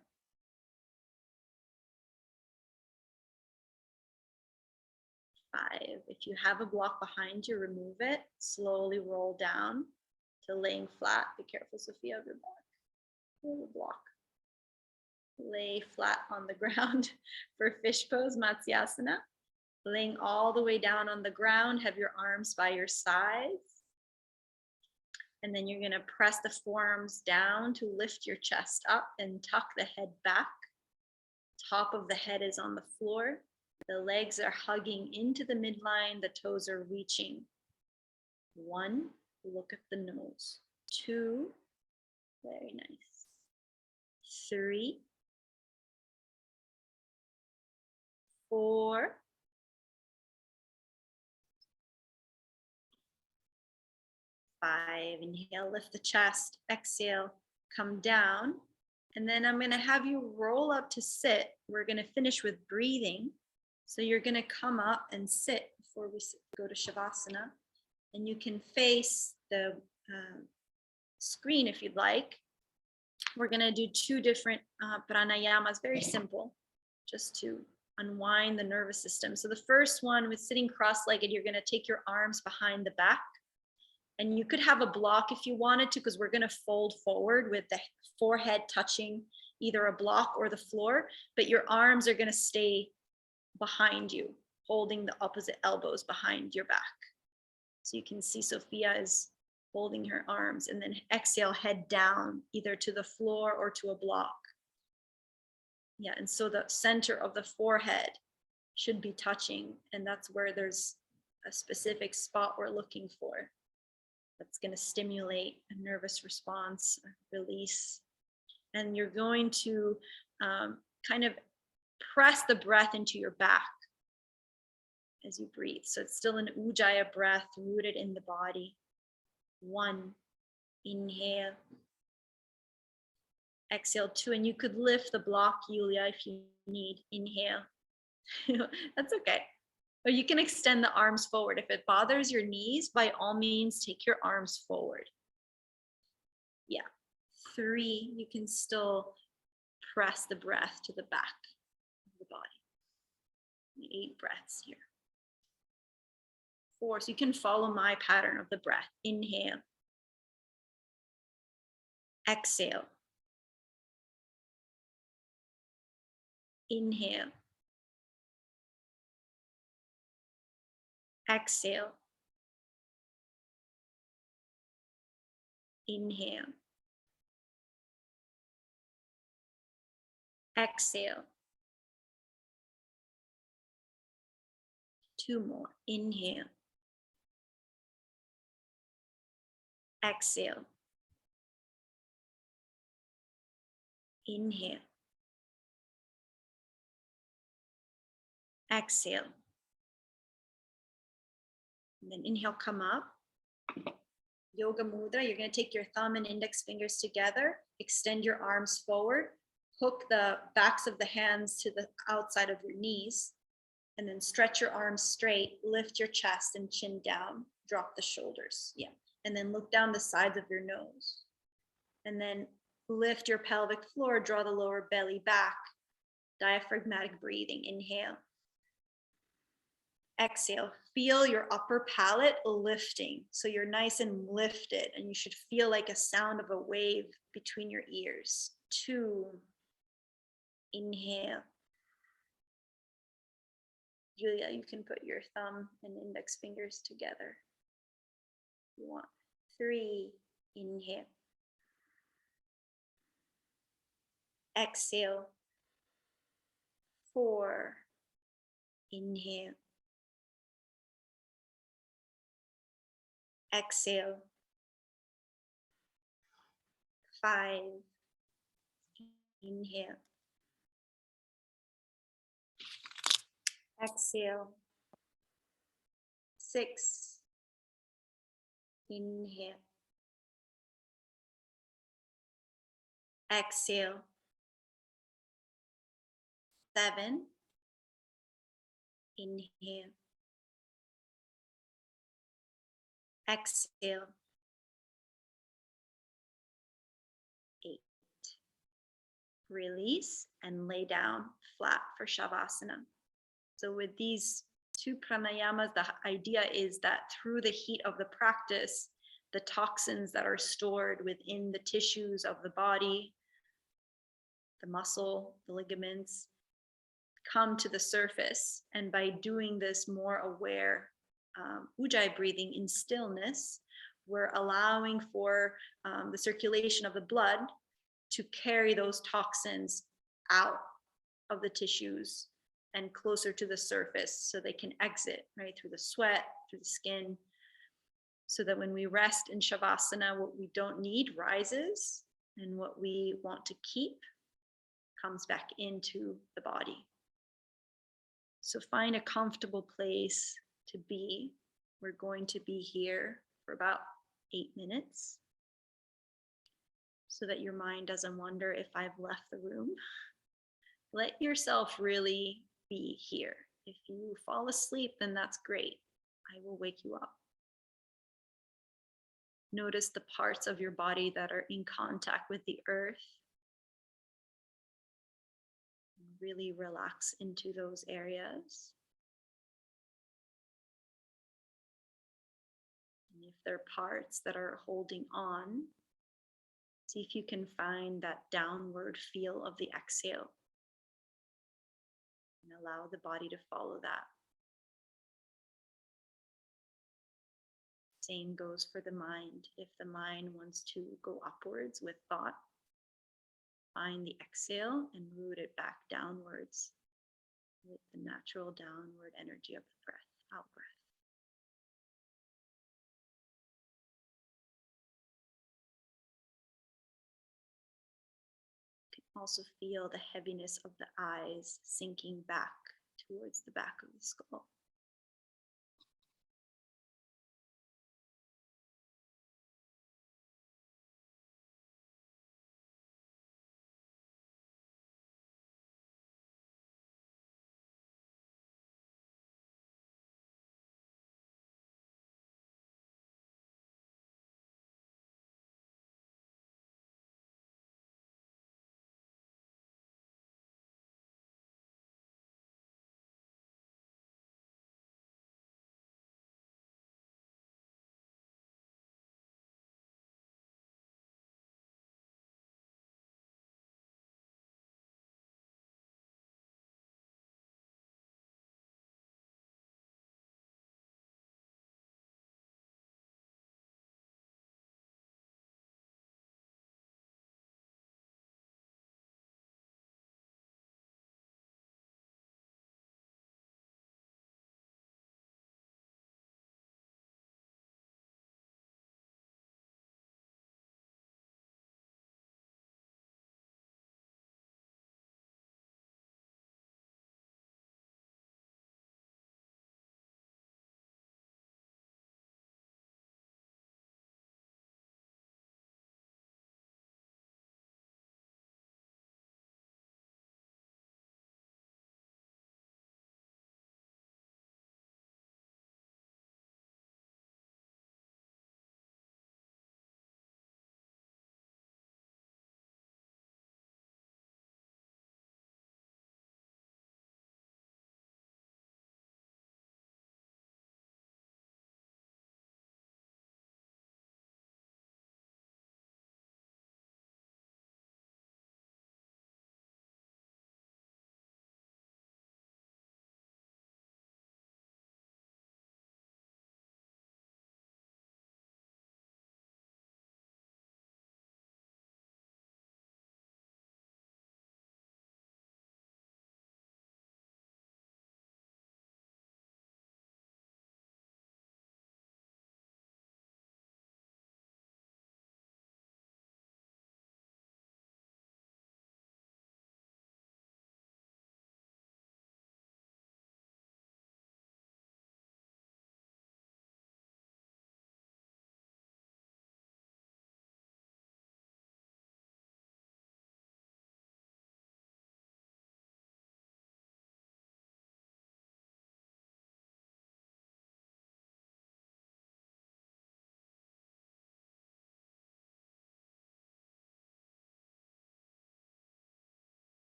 5. If you have a block behind you, remove it. Slowly roll down to laying flat. Be careful, Sophia, of your back. Pull the block. Lay flat on the ground for fish pose, Matsyasana. Laying all the way down on the ground, have your arms by your sides. And then you're gonna press the forearms down to lift your chest up and tuck the head back. Top of the head is on the floor. The legs are hugging into the midline. The toes are reaching. 1, look at the nose. 2, very nice. 3, 4, 5. Inhale, lift the chest. Exhale, come down. And then I'm going to have you roll up to sit. We're going to finish with breathing. So you're going to come up and sit before we go to Shavasana. And you can face the screen if you'd like. We're going to do 2 different pranayamas, very simple, just to unwind the nervous system. So the first one, with sitting cross-legged, you're going to take your arms behind the back. And you could have a block if you wanted to, because we're going to fold forward with the forehead touching either a block or the floor, but your arms are going to stay behind you, holding the opposite elbows behind your back. So you can see Sophia is holding her arms, and then exhale, head down either to the floor or to a block. Yeah, and so the center of the forehead should be touching, and that's where there's a specific spot we're looking for. That's going to stimulate a nervous response, release. And you're going to kind of press the breath into your back as you breathe. So it's still an Ujjayi breath rooted in the body. 1, inhale. Exhale, 2, and you could lift the block, Yulia, if you need. Inhale. That's okay. Or you can extend the arms forward. If it bothers your knees, by all means, take your arms forward. Yeah. 3, you can still press the breath to the back of the body. 8 breaths here. 4, so you can follow my pattern of the breath. Inhale. Exhale. Inhale. Exhale. Inhale. Exhale. 2 more. Inhale. Exhale. Inhale. Exhale. And then inhale, come up. Yoga Mudra. You're going to take your thumb and index fingers together. Extend your arms forward. Hook the backs of the hands to the outside of your knees. And then stretch your arms straight. Lift your chest and chin down. Drop the shoulders. Yeah. And then look down the sides of your nose. And then lift your pelvic floor. Draw the lower belly back. Diaphragmatic breathing. Inhale. Exhale. Feel your upper palate lifting. So you're nice and lifted, and you should feel like a sound of a wave between your ears. 2. Inhale. Julia, you can put your thumb and index fingers together. You want 3. Inhale. Exhale. 4. Inhale. Exhale. 5. Inhale. Exhale. 6. Inhale. Exhale. 7. Inhale. Exhale. 8. Release and lay down flat for Shavasana. So with these 2 pranayamas, the idea is that through the heat of the practice, the toxins that are stored within the tissues of the body, the muscle, the ligaments, come to the surface. And by doing this more aware Ujjayi breathing in stillness, we're allowing for the circulation of the blood to carry those toxins out of the tissues and closer to the surface so they can exit, right, through the sweat, through the skin, so that when we rest in Shavasana, what we don't need rises, and what we want to keep comes back into the body. So find a comfortable place to be. We're going to be here for about 8 minutes so that your mind doesn't wonder if I've left the room. Let yourself really be here. If you fall asleep, then that's great. I will wake you up. Notice the parts of your body that are in contact with the earth. Really relax into those areas. And if there are parts that are holding on, see if you can find that downward feel of the exhale. And allow the body to follow that. Same goes for the mind. If the mind wants to go upwards with thought, find the exhale and root it back downwards with the natural downward energy of the breath, out breath. You can also feel the heaviness of the eyes sinking back towards the back of the skull.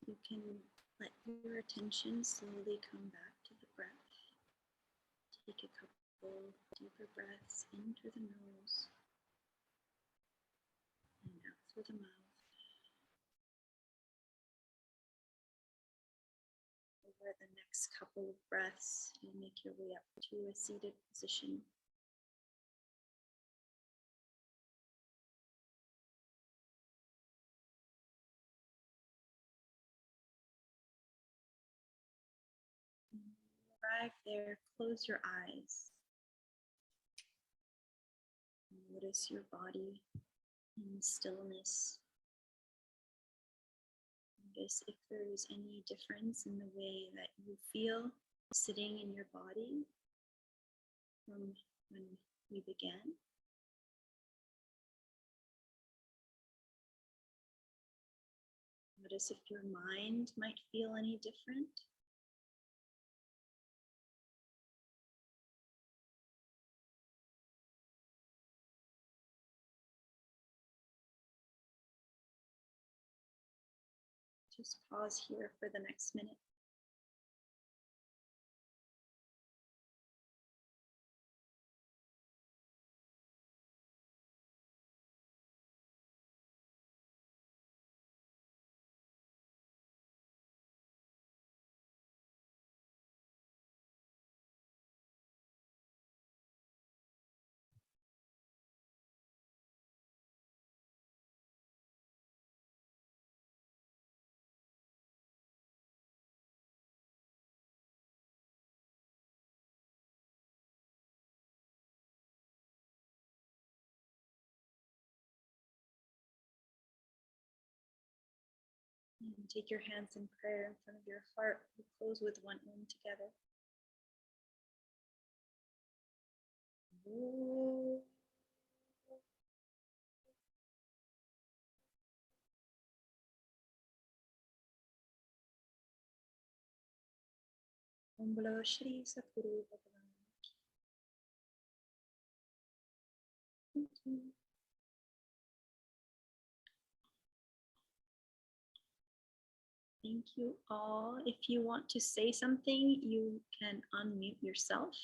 You can let your attention slowly come back to the breath. Take a couple deeper breaths in through the nose and out through the mouth. Over the next couple of breaths, you'll make your way up to a seated position. When you arrive there, close your eyes. Notice your body in stillness. Notice if there is any difference in the way that you feel sitting in your body from when we began. Notice if your mind might feel any different. Just pause here for the next minute. And take your hands in prayer in front of your heart. We close with one Om together. Om Bolo Shri Sapuru Bhagavan. Thank you. Thank you all. If you want to say something, you can unmute yourself.